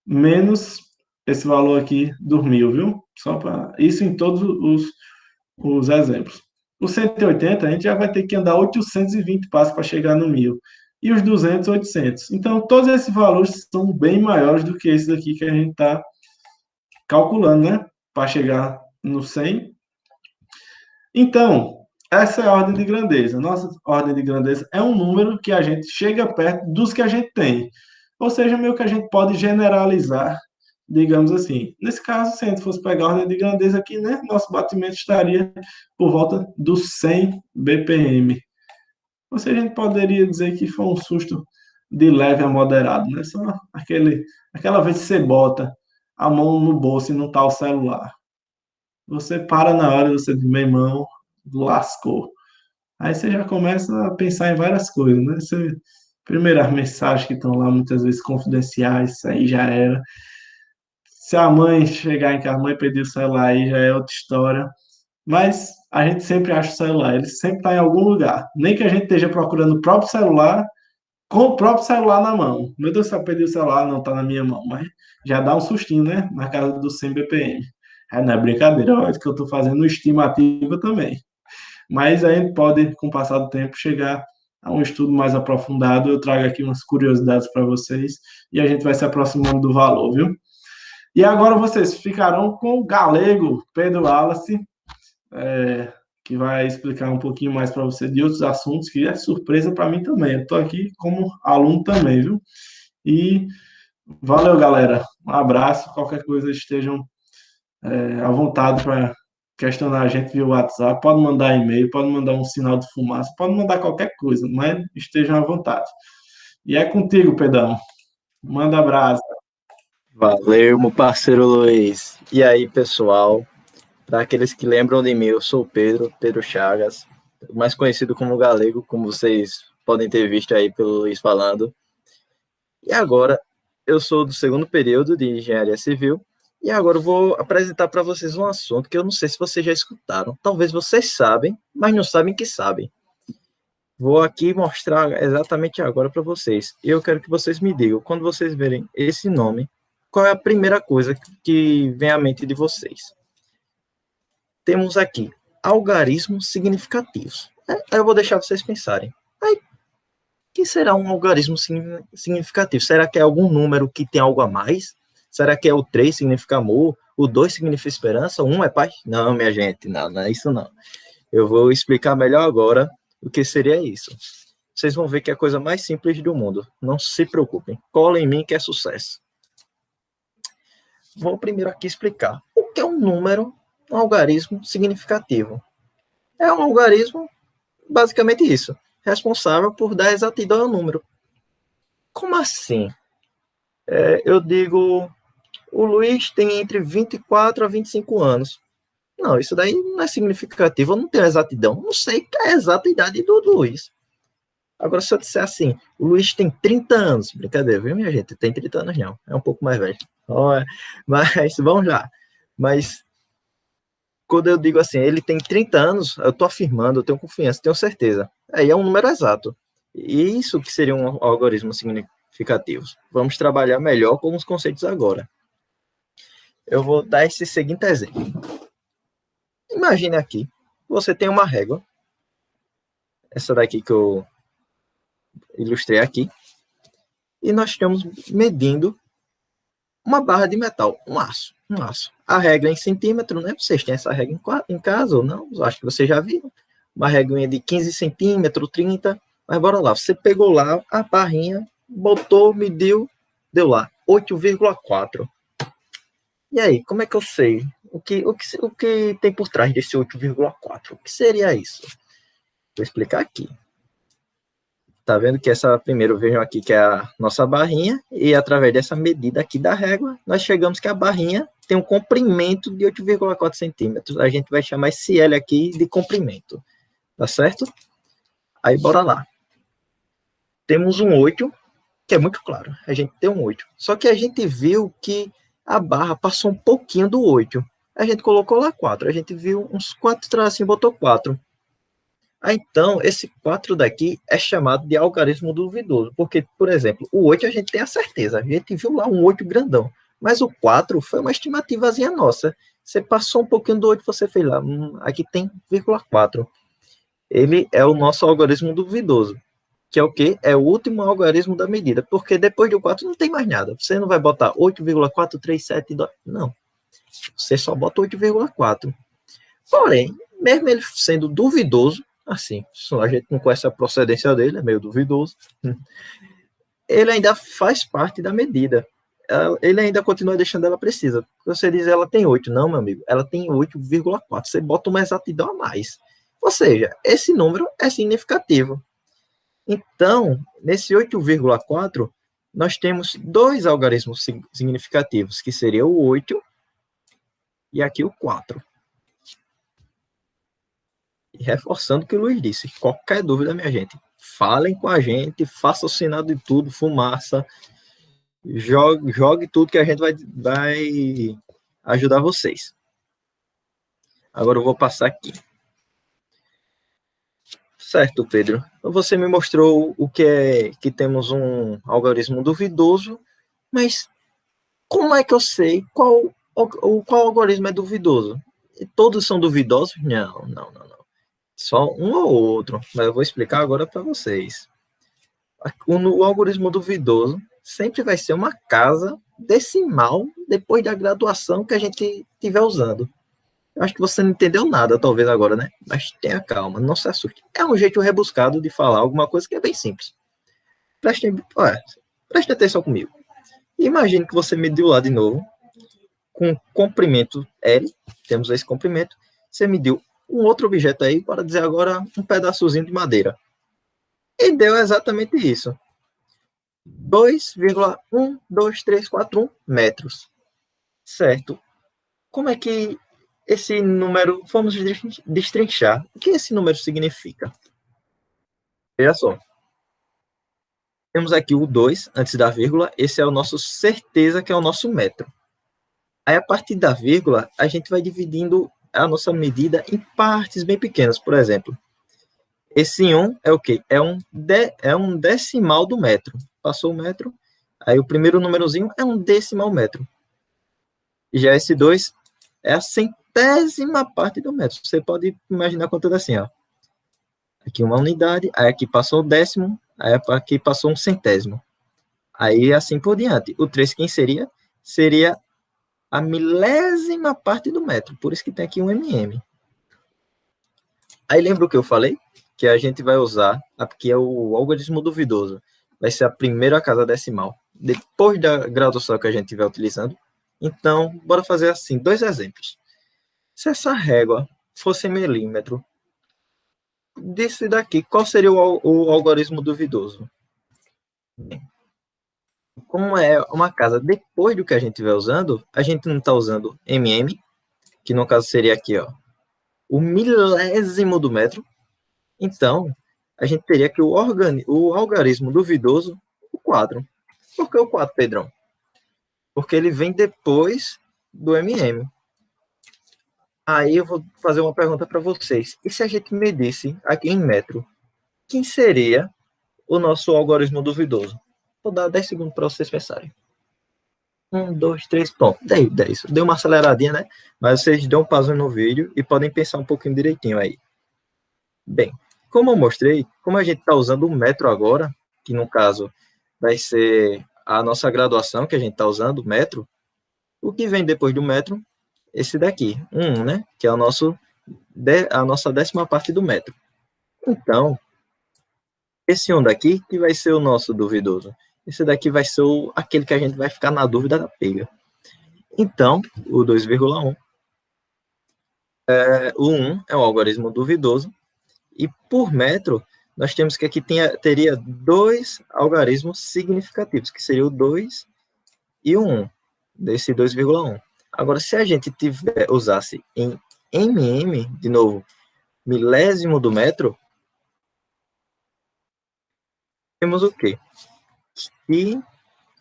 menos esse valor aqui dos 1000, viu? Só para isso em todos os exemplos. O 180, a gente já vai ter que andar 820 passos para chegar no 1000. E os 200, 800. Então, todos esses valores são bem maiores do que esses aqui que a gente está calculando, né? Para chegar no 100. Então, essa é a ordem de grandeza. Nossa ordem de grandeza é um número que a gente chega perto dos que a gente tem. Ou seja, meio que a gente pode generalizar, digamos assim. Nesse caso, se a gente fosse pegar a ordem de grandeza aqui, né, nosso batimento estaria por volta dos 100 BPM. Ou seja, a gente poderia dizer que foi um susto de leve a moderado, né? Só aquela vez que você bota a mão no bolso e não está o celular. Você para na hora, você diz, meu irmão, lascou. Aí você já começa a pensar em várias coisas, né? Primeiro, as mensagens que estão lá, muitas vezes confidenciais, isso aí já era. Se a mãe chegar em casa, a mãe pedir o celular, aí já é outra história. Mas a gente sempre acha o celular, ele sempre está em algum lugar. Nem que a gente esteja procurando o próprio celular, com o próprio celular na mão. Meu Deus, se eu perdi o celular, não está na minha mão. Mas já dá um sustinho, né? Na casa dos 100 BPM. É, não é brincadeira, olha que eu estou fazendo estimativa também. Mas a gente pode, com o passar do tempo, chegar a um estudo mais aprofundado. Eu trago aqui umas curiosidades para vocês e a gente vai se aproximando do valor, viu? E agora vocês ficarão com o galego Pedro Wallace, que vai explicar um pouquinho mais para você de outros assuntos, que é surpresa para mim também. Eu estou aqui como aluno também, viu? E valeu, galera. Um abraço. Qualquer coisa estejam à vontade para questionar a gente via WhatsApp. Pode mandar e-mail, pode mandar um sinal de fumaça, pode mandar qualquer coisa, mas estejam à vontade. E é contigo, Pedão. Manda abraço. Valeu, meu parceiro Luiz. E aí, pessoal? Para aqueles que lembram de mim, eu sou o Pedro Chagas, mais conhecido como Galego, como vocês podem ter visto aí pelo Luiz falando. E agora, eu sou do segundo período de Engenharia Civil, e agora eu vou apresentar para vocês um assunto que eu não sei se vocês já escutaram. Talvez vocês sabem, mas não sabem que sabem. Vou aqui mostrar exatamente agora para vocês. E eu quero que vocês me digam, quando vocês verem esse nome, qual é a primeira coisa que vem à mente de vocês. Temos aqui algarismos significativos. Aí eu vou deixar vocês pensarem. Aí, o que será um algarismo significativo? Será que é algum número que tem algo a mais? Será que é o 3 significa amor? O 2 significa esperança? O 1 é paz? Não, minha gente, não é isso não. Eu vou explicar melhor agora o que seria isso. Vocês vão ver que é a coisa mais simples do mundo. Não se preocupem. Cola em mim que é sucesso. Vou primeiro aqui explicar. O que é um número, um algarismo significativo? É um algarismo, basicamente isso, responsável por dar exatidão ao número. Como assim? Eu digo, o Luiz tem entre 24 a 25 anos. Não, isso daí não é significativo, eu não tenho exatidão. Não sei que é a exata idade do Luiz. Agora, se eu disser assim, o Luiz tem 30 anos, brincadeira, viu, minha gente? Tem 30 anos não, é um pouco mais velho. Mas, vamos lá. Mas, quando eu digo assim, ele tem 30 anos, eu estou afirmando, eu tenho confiança, tenho certeza. Aí é um número exato. E isso que seria um algarismo significativo. Vamos trabalhar melhor com os conceitos agora. Eu vou dar esse seguinte exemplo. Imagine aqui, você tem uma régua, essa daqui que eu ilustrei aqui, e nós estamos medindo uma barra de metal, um aço. A regra é em centímetro, né? Vocês têm essa regra em casa ou não? Eu acho que vocês já viram. Uma reguinha de 15 centímetros, 30. Mas bora lá, você pegou lá a barrinha, botou, mediu, deu lá 8,4. E aí, como é que eu sei? O que tem por trás desse 8,4? O que seria isso? Vou explicar aqui. Tá vendo que essa, primeiro, vejam aqui que é a nossa barrinha, e através dessa medida aqui da régua, nós chegamos que a barrinha tem um comprimento de 8,4 centímetros. A gente vai chamar esse L aqui de comprimento. Tá certo? Aí, bora lá. Temos um 8, que é muito claro. A gente tem um 8. Só que a gente viu que a barra passou um pouquinho do 8. A gente colocou lá 4. A gente viu uns 4 tracinhos, botou 4. Ah, então, esse 4 daqui é chamado de algarismo duvidoso, porque, por exemplo, o 8 a gente tem a certeza, a gente viu lá um 8 grandão, mas o 4 foi uma estimativazinha nossa. Você passou um pouquinho do 8, você fez lá, aqui tem 0,4. Ele é o nosso algarismo duvidoso, que é o quê? É o último algarismo da medida, porque depois do 4 não tem mais nada. Você não vai botar 8,437, não. Você só bota 8,4. Porém, mesmo ele sendo duvidoso, assim, a gente não conhece a procedência dele, é meio duvidoso, ele ainda faz parte da medida. Ele ainda continua deixando ela precisa. Você diz ela tem 8, não, meu amigo, ela tem 8,4. Você bota uma exatidão a mais. Ou seja, esse número é significativo. Então, nesse 8,4, nós temos dois algarismos significativos, que seria o 8 e aqui o 4. E reforçando o que o Luiz disse, qualquer dúvida, minha gente, falem com a gente, façam o sinal de tudo, fumaça, jogue tudo que a gente vai ajudar vocês. Agora eu vou passar aqui. Certo, Pedro. Você me mostrou o que é que temos um algarismo duvidoso, mas como é que eu sei qual algoritmo é duvidoso? Todos são duvidosos? Não. Só um ou outro, mas eu vou explicar agora para vocês. O algoritmo duvidoso sempre vai ser uma casa decimal depois da graduação que a gente estiver usando. Eu acho que você não entendeu nada, talvez agora, né? Mas tenha calma, não se assuste. É um jeito rebuscado de falar alguma coisa que é bem simples. Preste atenção comigo. Imagine que você mediu lá de novo, com comprimento L, temos esse comprimento, você mediu um outro objeto aí, para dizer agora um pedaçozinho de madeira. E deu exatamente isso. 2,12341 metros. Certo. Como é que esse número, vamos destrinchar, o que esse número significa? Veja só. Temos aqui o 2 antes da vírgula, esse é o nosso certeza que é o nosso metro. Aí, a partir da vírgula, a gente vai dividindo a nossa medida em partes bem pequenas. Por exemplo, esse 1 é o quê? É um decimal do metro. Passou o metro, aí o primeiro númerozinho é um decimal metro. E já esse 2 é a centésima parte do metro. Você pode imaginar contando assim, ó. Aqui uma unidade, aí aqui passou o décimo, aí aqui passou um centésimo. Aí assim por diante. O 3 quem seria? Seria a milésima parte do metro. Por isso que tem aqui um mm. Aí lembra o que eu falei? Que a gente vai usar, aqui é o algarismo duvidoso. Vai ser a primeira casa decimal. Depois da graduação que a gente estiver utilizando. Então, bora fazer assim, 2 exemplos. Se essa régua fosse em milímetro, desse daqui, qual seria o algarismo duvidoso? Como é uma casa depois do que a gente estiver usando, a gente não está usando mm, que no caso seria aqui, ó, o milésimo do metro. Então, a gente teria que o algarismo duvidoso, o 4. Por que o 4, Pedrão? Porque ele vem depois do mm. Aí eu vou fazer uma pergunta para vocês. E se a gente medisse aqui em metro, quem seria o nosso algarismo duvidoso? Vou dar 10 segundos para vocês pensarem. 1, 2, 3, pronto. 10. Deu uma aceleradinha, né? Mas vocês dão um pausa no vídeo e podem pensar um pouquinho direitinho aí. Bem, como eu mostrei, como a gente está usando o metro agora, que no caso vai ser a nossa graduação que a gente está usando, o metro, o que vem depois do metro? Esse daqui, 1, né? Que é a nossa 10ª parte do metro. Então, esse 1 daqui que vai ser o nosso duvidoso. Esse daqui vai ser aquele que a gente vai ficar na dúvida da pega. Então, o 2,1. O 1 é um algarismo duvidoso. E por metro, nós temos que aqui teria 2 algarismos significativos, que seria o 2 e o 1, desse 2,1. Agora, se a gente usasse em mm, de novo, milésimo do metro, temos o quê? E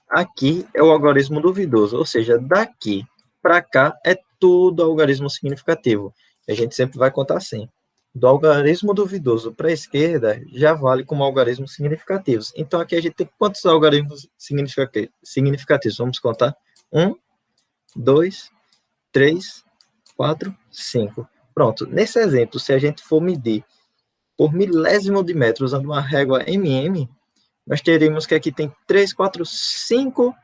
aqui é o algarismo duvidoso, ou seja, daqui Para cá é tudo algarismo significativo. A gente sempre vai contar assim. Do algarismo duvidoso para a esquerda, já vale como algarismos significativos. Então, aqui a gente tem quantos algarismos significativos? Vamos contar? 1, 2, 3, 4, 5. Pronto. Nesse exemplo, se a gente for medir por milésimo de metro usando uma régua mm, nós teremos que aqui tem 3, 4, 5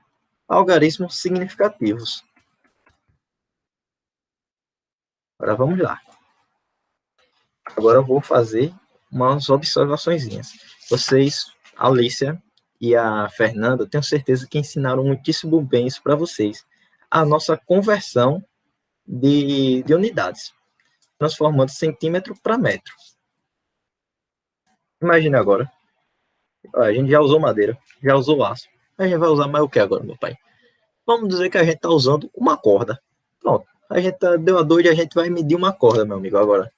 algarismos significativos. Agora vamos lá. Agora eu vou fazer umas observaçõezinhas. Vocês, a Alicia e a Fernanda, tenho certeza que ensinaram muitíssimo bem isso para vocês. A nossa conversão de unidades, transformando centímetro para metro. Imagine agora, a gente já usou madeira, já usou aço. A gente vai usar mais o que agora, meu pai? Vamos dizer que a gente está usando uma corda. Pronto, a gente deu a dor e a gente vai medir uma corda, meu amigo, agora.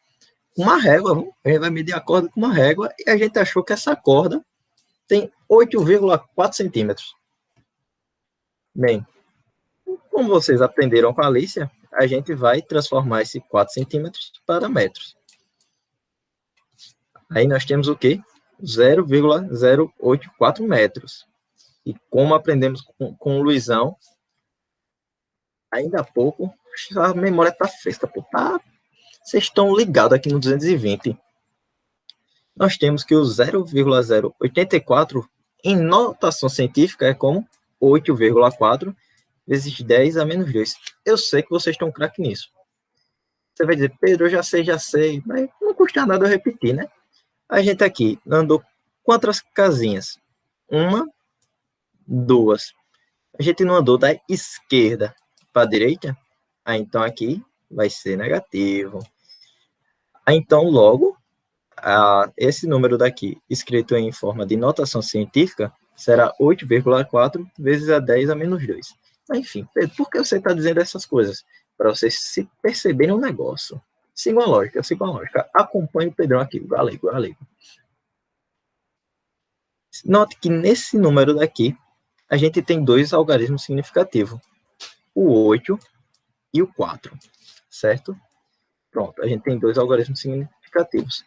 Uma régua, a gente vai medir a corda com uma régua e a gente achou que essa corda tem 8,4 centímetros. Bem, como vocês aprenderam com a Alicia, a gente vai transformar esse 4 centímetros para metros. Aí nós temos o quê? 0,084 metros. E como aprendemos com o Luizão, ainda há pouco, a memória está fresca, pô. Vocês estão ligados aqui no 220. Nós temos que o 0,084 em notação científica é como 8,4 vezes 10 a menos 2. Eu sei que vocês estão craque nisso. Você vai dizer, Pedro, eu já sei, mas não custa nada eu repetir, né? A gente aqui andou quantas casinhas? 1, 2. A gente não andou da esquerda para a direita? Então aqui vai ser negativo. Então, logo, esse número daqui, escrito em forma de notação científica, será 8,4 vezes a 10 a menos 2. Enfim, Pedro, por que você está dizendo essas coisas? Para vocês se perceberem o negócio. Sigam a lógica. Acompanhe o Pedrão aqui, o galego. Note que nesse número daqui, a gente tem dois algarismos significativos. O 8 e o 4, certo? Pronto, a gente tem dois algarismos significativos.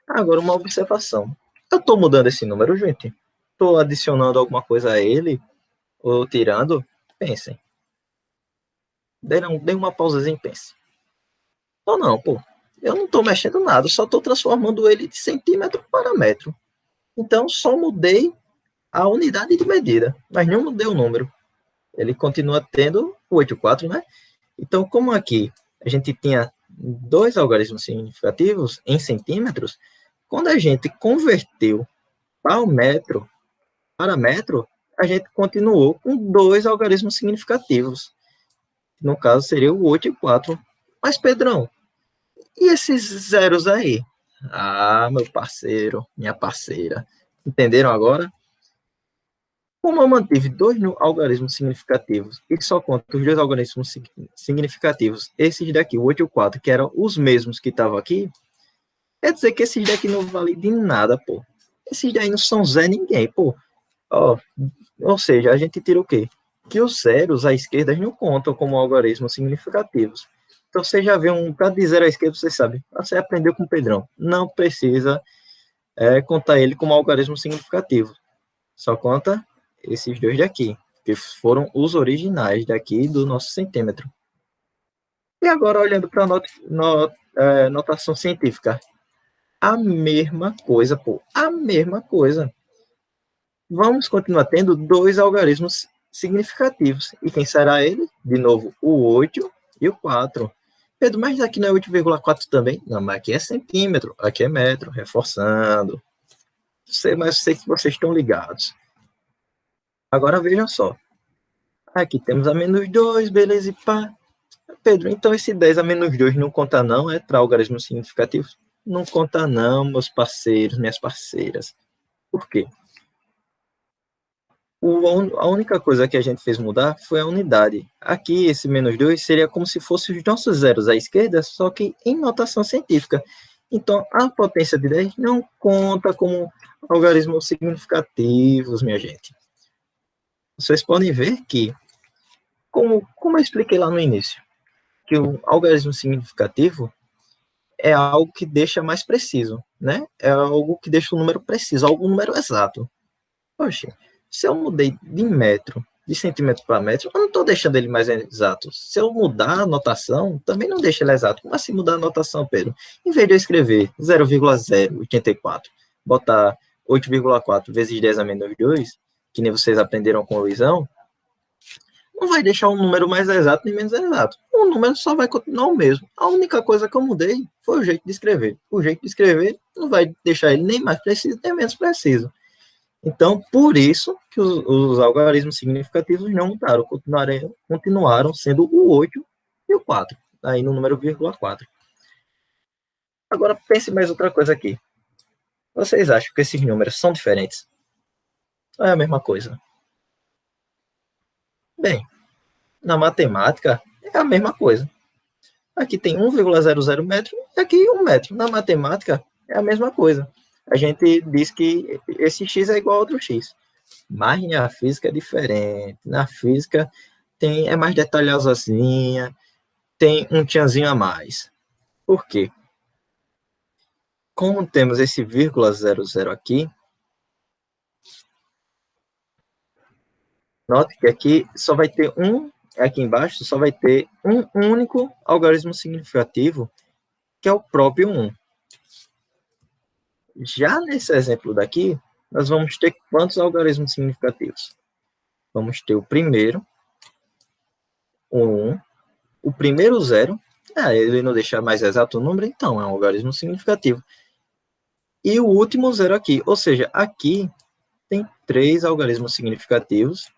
Agora, uma observação. Eu estou mudando esse número, gente? Estou adicionando alguma coisa a ele? Ou tirando? Pensem. Dê uma pausazinha e pense. Ou não, pô. Eu não estou mexendo nada, só estou transformando ele de centímetro para metro. Então, só mudei a unidade de medida, mas não mudei o número. Ele continua tendo o 8,4, né? Então, como aqui a gente tinha dois algarismos significativos em centímetros, quando a gente converteu para metro, a gente continuou com dois algarismos significativos. No caso, seria o 8 e 4. Mas, Pedrão, e esses zeros aí? Ah, meu parceiro, minha parceira. Entenderam agora? Como eu mantive dois algarismos significativos e só conto os dois algarismos significativos, esses daqui, o 8 e o 4, que eram os mesmos que estavam aqui, quer dizer que esses daqui não valem de nada, pô. Esses daí não são Zé ninguém, pô. Ou seja, a gente tira o quê? Que os zeros à esquerda não contam como algarismos significativos. Então, você já vê para de zero à esquerda, você sabe. Você aprendeu com o Pedrão. Não precisa contar ele como algarismo significativo. Só conta esses dois daqui, que foram os originais daqui do nosso centímetro. E agora, olhando para a notação científica, a mesma coisa, pô, a mesma coisa. Vamos continuar tendo dois algarismos significativos. E quem será ele? De novo, o 8 e o 4. Pedro, mas aqui não é 8,4 também? Não, mas aqui é centímetro, aqui é metro, reforçando. Mas sei que vocês estão ligados. Agora vejam só. Aqui temos a menos 2, beleza, e pá. Pedro, então esse 10 a menos 2 não conta não? É para algarismos significativos? Não conta não, meus parceiros, minhas parceiras. Por quê? A única coisa que a gente fez mudar foi a unidade. Aqui, esse menos 2 seria como se fossem os nossos zeros à esquerda, só que em notação científica. Então, a potência de 10 não conta como algarismos significativos, minha gente. Vocês podem ver que como eu expliquei lá no início, que o algarismo significativo é algo que deixa mais preciso, né? É algo que deixa o número preciso, algum número exato. Poxa, se eu mudei de metro, de centímetro para metro, eu não estou deixando ele mais exato. Se eu mudar a notação, também não deixa ele exato. Como assim mudar a notação, Pedro? Em vez de eu escrever 0,084, botar 8,4 vezes 10 a menos 2, que nem vocês aprenderam com o Luizão, não vai deixar um número mais exato nem menos exato. O número só vai continuar o mesmo. A única coisa que eu mudei foi o jeito de escrever. O jeito de escrever não vai deixar ele nem mais preciso nem menos preciso. Então, por isso que os algarismos significativos não mudaram, continuaram sendo o 8 e o 4, aí no número vírgula 4. Agora, pense mais outra coisa aqui. Vocês acham que esses números são diferentes? Ou é a mesma coisa? Bem, na matemática, é a mesma coisa. Aqui tem 1,00 metro e aqui 1 metro. Na matemática, é a mesma coisa. A gente diz que esse x é igual a outro x. Mas na física é diferente. Na física é mais detalhosazinha, tem um tchanzinho a mais. Por quê? Como temos esse vírgula 00 aqui, note que aqui só vai ter aqui embaixo só vai ter um único algarismo significativo, que é o próprio 1. Já nesse exemplo daqui, nós vamos ter quantos algarismos significativos? Vamos ter o primeiro, o 1, o primeiro 0, ele não deixa mais exato o número, então é um algarismo significativo. E o último 0 aqui, ou seja, aqui tem 3 algarismos significativos,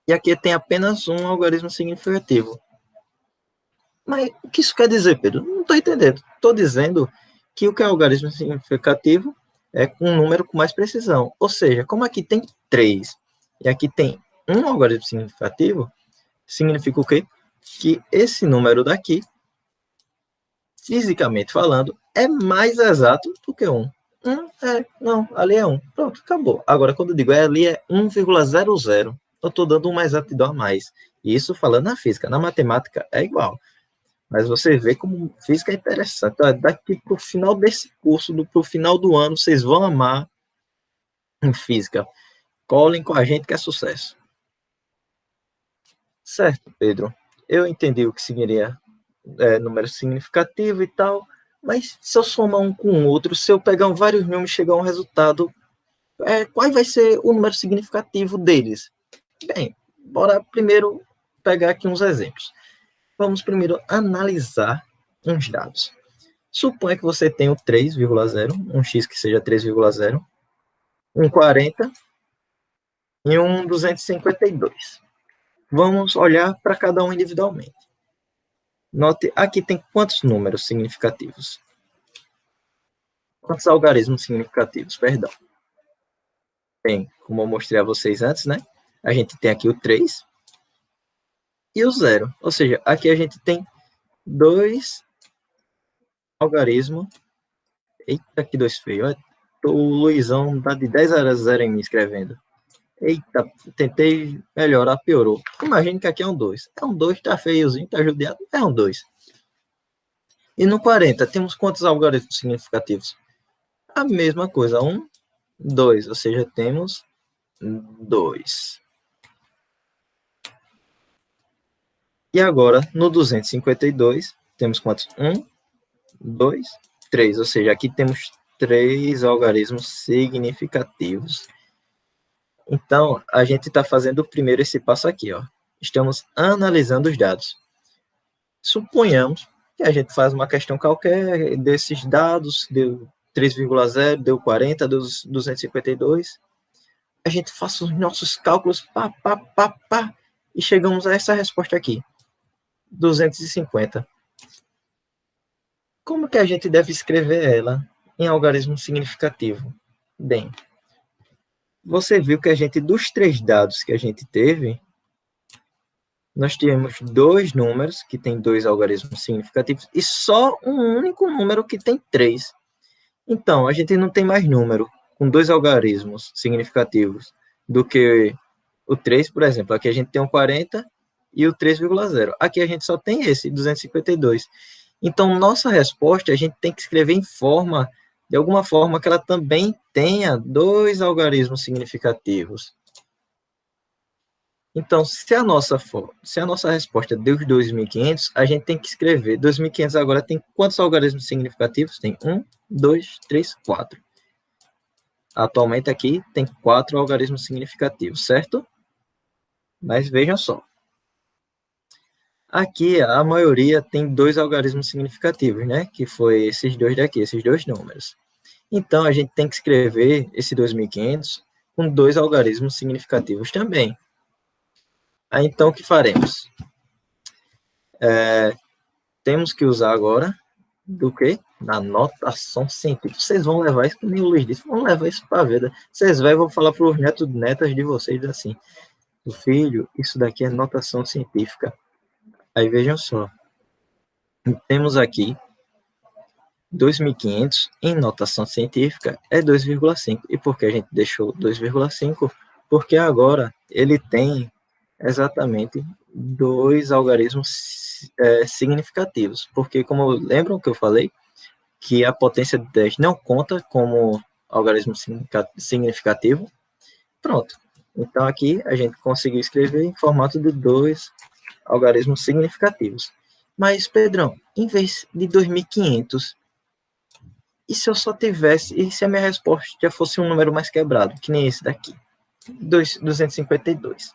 e aqui tem apenas um algarismo significativo. Mas o que isso quer dizer, Pedro? Não estou entendendo. Estou dizendo que o que é algarismo significativo é um número com mais precisão. Ou seja, como aqui tem 3 e aqui tem um algarismo significativo, significa o quê? Que esse número daqui, fisicamente falando, é mais exato do que 1. Não, ali é 1. Pronto, acabou. Agora, quando eu digo ali é 1,00, eu estou dando uma exatidão a mais. Isso falando na física. Na matemática é igual. Mas você vê como física é interessante. Daqui para o final desse curso, para o final do ano, vocês vão amar em física. Colhem com a gente que é sucesso. Certo, Pedro. Eu entendi o que seria número significativo e tal, mas se eu somar um com o outro, se eu pegar vários números e chegar a um resultado, qual vai ser o número significativo deles? Bem, bora primeiro pegar aqui uns exemplos. Vamos primeiro analisar uns dados. Suponha que você tem o 3,0, um x que seja 3,0, um 40 e um 252. Vamos olhar para cada um individualmente. Note, aqui tem quantos números significativos? Quantos algarismos significativos, perdão. Bem, como eu mostrei a vocês antes, né? A gente tem aqui o 3 e o 0. Ou seja, aqui a gente tem 2 algarismos. Eita, que 2 feio. O Luizão dá de 10 a 0 em mim escrevendo. Eita, tentei melhorar, piorou. Imagine que aqui é um 2. É um 2, tá feiozinho, tá judiado, é um 2. E no 40, temos quantos algarismos significativos? A mesma coisa, 1, 2, ou seja, temos 2. E agora, no 252, temos quantos? 1, 2, 3, ou seja, aqui temos 3 algarismos significativos. Então, a gente está fazendo primeiro esse passo aqui, ó. Estamos analisando os dados. Suponhamos que a gente faz uma questão qualquer desses dados, deu 3,0, deu 40, deu 252. A gente faz os nossos cálculos, e chegamos a essa resposta aqui, 250. Como que a gente deve escrever ela em algarismo significativo? Bem, você viu que a gente, dos 3 dados que a gente teve, nós temos 2 números que tem 2 algarismos significativos e só um único número que tem 3. Então, a gente não tem mais número com 2 algarismos significativos do que o 3, por exemplo. Aqui a gente tem um 40 e o 3,0. Aqui a gente só tem esse, 252. Então, nossa resposta, a gente tem que escrever em forma, de alguma forma que ela também tenha dois algarismos significativos. Então, se a nossa resposta deu 2.500, a gente tem que escrever. 2.500 agora tem quantos algarismos significativos? Tem 1, 2, 3, 4. Atualmente aqui tem 4 algarismos significativos, certo? Mas vejam só. Aqui a maioria tem 2 algarismos significativos, né? Que foi esses dois daqui, esses dois números. Então, a gente tem que escrever esse 2.500 com 2 algarismos significativos também. Aí, então, o que faremos? Temos que usar agora do quê? Na notação científica. Vocês vão levar isso, como o Luiz disse, vão levar isso para a vida. Vocês vão falar para os netos, netas de vocês assim, o filho, isso daqui é notação científica. Aí vejam só, temos aqui 2.500 em notação científica é 2,5. E por que a gente deixou 2,5? Porque agora ele tem exatamente 2 algarismos significativos. Porque, como lembram que eu falei, que a potência de 10 não conta como algarismo significativo. Pronto. Então, aqui a gente conseguiu escrever em formato de 2 algarismos significativos. Mas, Pedrão, em vez de 2.500, e se eu só tivesse, e se a minha resposta já fosse um número mais quebrado, que nem esse daqui, 252?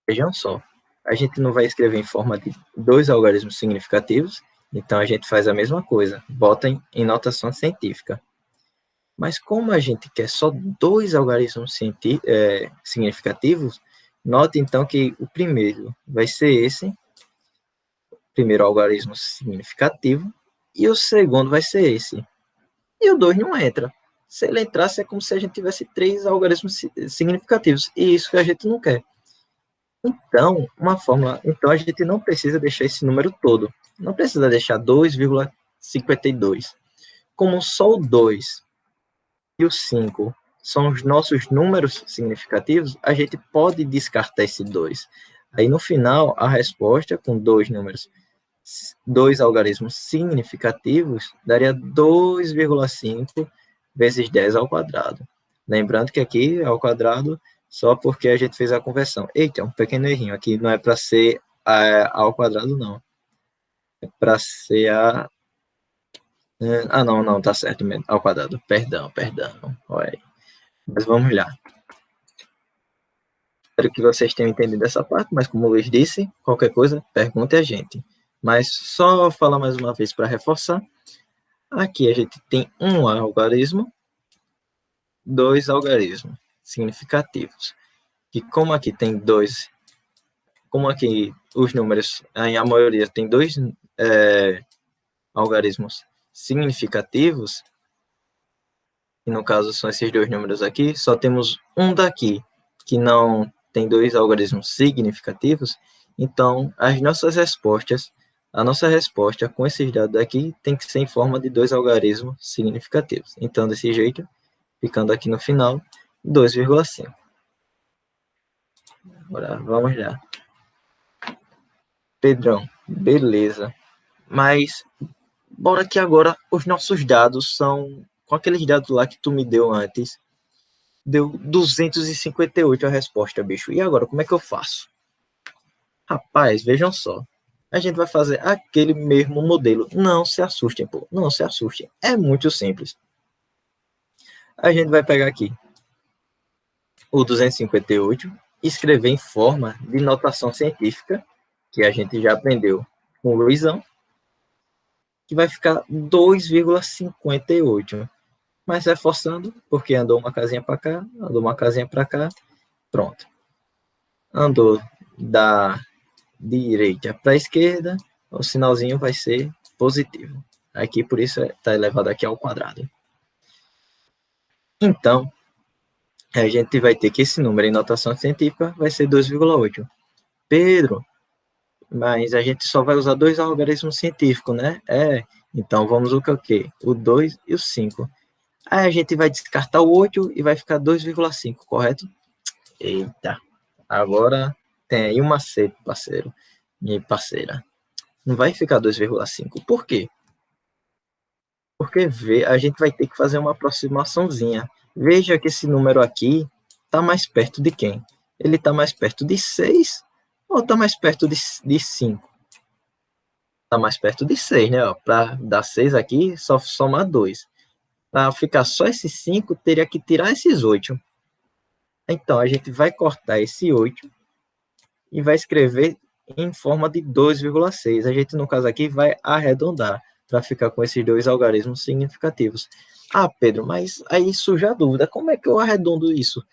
Vejam só, a gente não vai escrever em forma de 2 algarismos significativos, então a gente faz a mesma coisa, bota em notação científica. Mas como a gente quer só 2 algarismos significativos, note então que o primeiro vai ser esse, primeiro algarismo significativo, e o segundo vai ser esse. E o 2 não entra. Se ele entrasse, é como se a gente tivesse 3 algarismos significativos, e isso que a gente não quer. Então, então a gente não precisa deixar esse número todo. Não precisa deixar 2,52. Como só o 2 e o 5 são os nossos números significativos, a gente pode descartar esse 2. Aí, no final, a resposta com 2 algarismos significativos daria 2,5 vezes 10 ao quadrado. Lembrando que aqui ao quadrado só porque a gente fez a conversão. Eita, um pequeno errinho. Aqui não é para ser ao quadrado, não. É para ser a... não, tá certo mesmo. Ao quadrado. Perdão. Olha aí. Mas vamos lá. Espero que vocês tenham entendido essa parte, mas como o Luiz disse, qualquer coisa, pergunte a gente. Mas só falar mais uma vez para reforçar. Aqui a gente tem um algarismo, 2 algarismos significativos. E como aqui tem 2, como aqui os números, a maioria tem 2 algarismos significativos, e no caso são esses 2 números aqui, só temos um daqui que não tem 2 algarismos significativos, então a nossa resposta com esses dados aqui tem que ser em forma de 2 algarismos significativos. Então, desse jeito, ficando aqui no final, 2,5. Agora, vamos lá. Pedrão, beleza. Mas, bora que agora os nossos dados são, com aqueles dados lá que tu me deu antes, deu 258 a resposta, bicho. E agora, como é que eu faço? Rapaz, vejam só. A gente vai fazer aquele mesmo modelo. Não se assustem, pô. Não se assustem. É muito simples. A gente vai pegar aqui o 258, escrever em forma de notação científica, que a gente já aprendeu com o Luizão, que vai ficar 2,58. Mas reforçando, porque andou uma casinha para cá, andou uma casinha para cá, pronto. Andou da direita para a esquerda, o sinalzinho vai ser positivo. Aqui, por isso, está elevado aqui ao quadrado. Então, a gente vai ter que esse número em notação científica vai ser 2,8. Pedro, mas a gente só vai usar 2 algarismos científicos, né? Então vamos usar o quê? O 2 e o 5. Aí a gente vai descartar o 8 e vai ficar 2,5, correto? Eita. Agora tem aí um macete, parceiro. Minha parceira. Não vai ficar 2,5. Por quê? Porque a gente vai ter que fazer uma aproximaçãozinha. Veja que esse número aqui está mais perto de quem? Ele está mais perto de 6 ou está mais perto de 5? Está mais perto de 6, né? Para dar 6 aqui, só somar 2. Para ficar só esses 5, teria que tirar esses 8. Então, a gente vai cortar esse 8 e vai escrever em forma de 2,6. A gente, no caso aqui, vai arredondar para ficar com esses dois algarismos significativos. Ah, Pedro, mas aí surge a dúvida, como é que eu arredondo isso?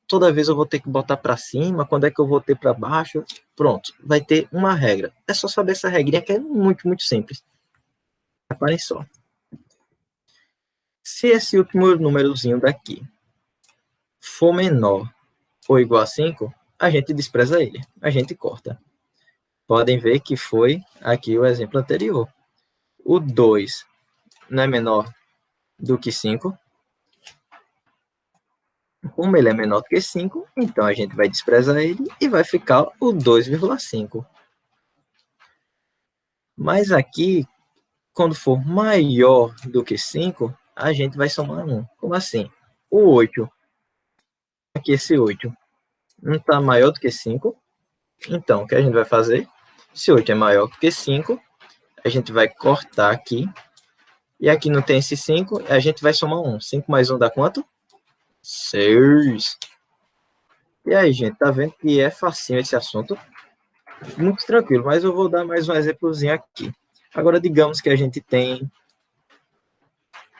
Toda vez eu vou ter que botar para cima, quando é que eu vou ter para baixo? Pronto, vai ter uma regra. É só saber essa regrinha que é muito, muito simples. Reparem só. Se esse último númerozinho daqui for menor ou igual a 5, a gente despreza ele, a gente corta. Podem ver que foi aqui o exemplo anterior. O 2 não é menor do que 5. Como ele é menor do que 5, então a gente vai desprezar ele e vai ficar o 2,5. Mas aqui, quando for maior do que 5, a gente vai somar 1. Como assim? O 8, aqui esse 8, não está maior do que 5. Então, o que a gente vai fazer? Se 8 é maior do que 5, a gente vai cortar aqui. E aqui não tem esse 5, a gente vai somar 1. 5 mais 1 dá quanto? 6. E aí, gente, tá vendo que é facinho esse assunto? Muito tranquilo, mas eu vou dar mais um exemplozinho aqui. Agora, digamos que a gente tem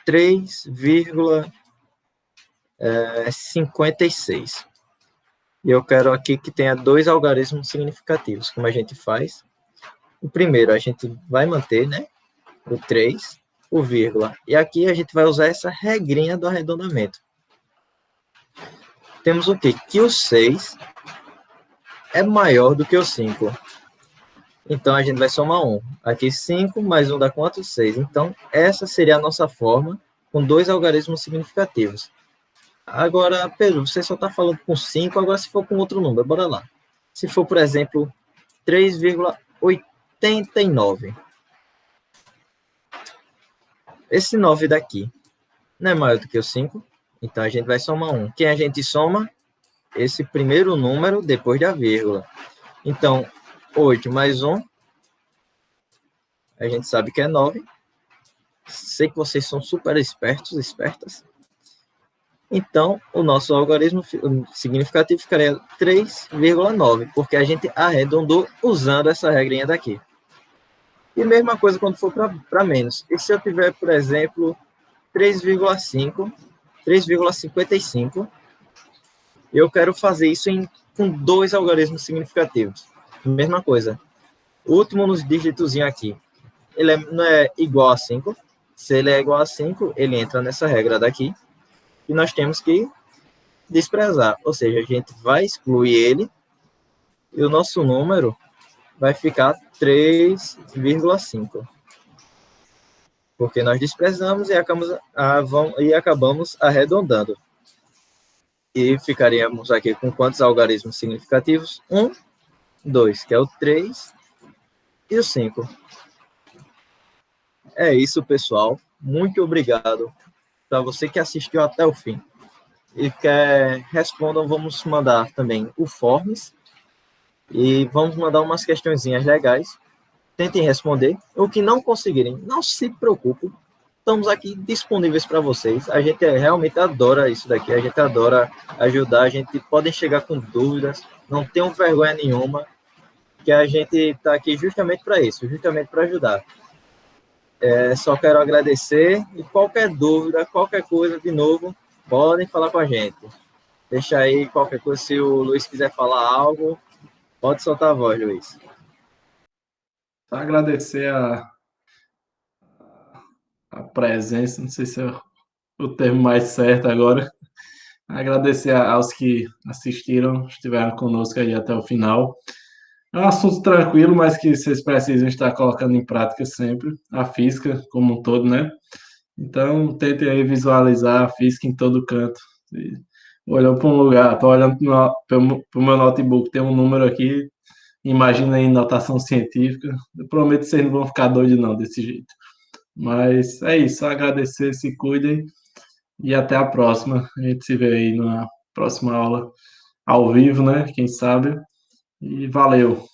3,56. E eu quero aqui que tenha dois algarismos significativos. Como a gente faz? O primeiro a gente vai manter, né? O 3, o vírgula. E aqui a gente vai usar essa regrinha do arredondamento. Temos o quê? Que o 6 é maior do que o 5. Então, a gente vai somar 1. Aqui, 5 mais 1 dá quanto? 6. Então, essa seria a nossa forma com dois algarismos significativos. Agora, Pedro, você só está falando com 5, agora se for com outro número, bora lá. Se for, por exemplo, 3,89. Esse 9 daqui não é maior do que o 5, então a gente vai somar 1. Quem a gente soma? Esse primeiro número depois da vírgula. Então, 8 mais 1, a gente sabe que é 9. Sei que vocês são super espertas. Então, o nosso algarismo significativo ficaria 3,9, porque a gente arredondou usando essa regrinha daqui. E mesma coisa quando for para menos. E se eu tiver, por exemplo, 3,5, 3,55, eu quero fazer isso com dois algarismos significativos. Mesma coisa. O último nos dígitos aqui, ele não é igual a 5. Se ele é igual a 5, ele entra nessa regra daqui. E nós temos que desprezar. Ou seja, a gente vai excluir ele. E o nosso número vai ficar 3,5. Porque nós desprezamos e acabamos arredondando. E ficaríamos aqui com quantos algarismos significativos? 1, 2, que é o 3, e o 5. É isso, pessoal. Muito obrigado para você que assistiu até o fim. E quer respondam, vamos mandar também o Forms e vamos mandar umas questõezinhas legais. Tentem responder. O que não conseguirem, não se preocupem. Estamos aqui disponíveis para vocês. A gente realmente adora isso daqui. A gente adora ajudar. A gente pode chegar com dúvidas. Não tenham vergonha nenhuma. Que a gente está aqui justamente para isso. Justamente para ajudar. Só quero agradecer. E qualquer dúvida, qualquer coisa, de novo, podem falar com a gente. Deixa aí qualquer coisa. Se o Luiz quiser falar algo, pode soltar a voz, Luiz. Agradecer a presença, não sei se é o termo mais certo agora. Agradecer aos que assistiram, estiveram conosco aí até o final. É um assunto tranquilo, mas que vocês precisam estar colocando em prática sempre, a física como um todo, né? Então, tentem aí visualizar a física em todo canto. Olhou para um lugar, tô olhando para o meu notebook, tem um número aqui, imagina aí notação científica. Eu prometo que vocês não vão ficar doidos não desse jeito. Mas é isso, só agradecer, se cuidem e até a próxima. A gente se vê aí na próxima aula ao vivo, né? Quem sabe? E valeu.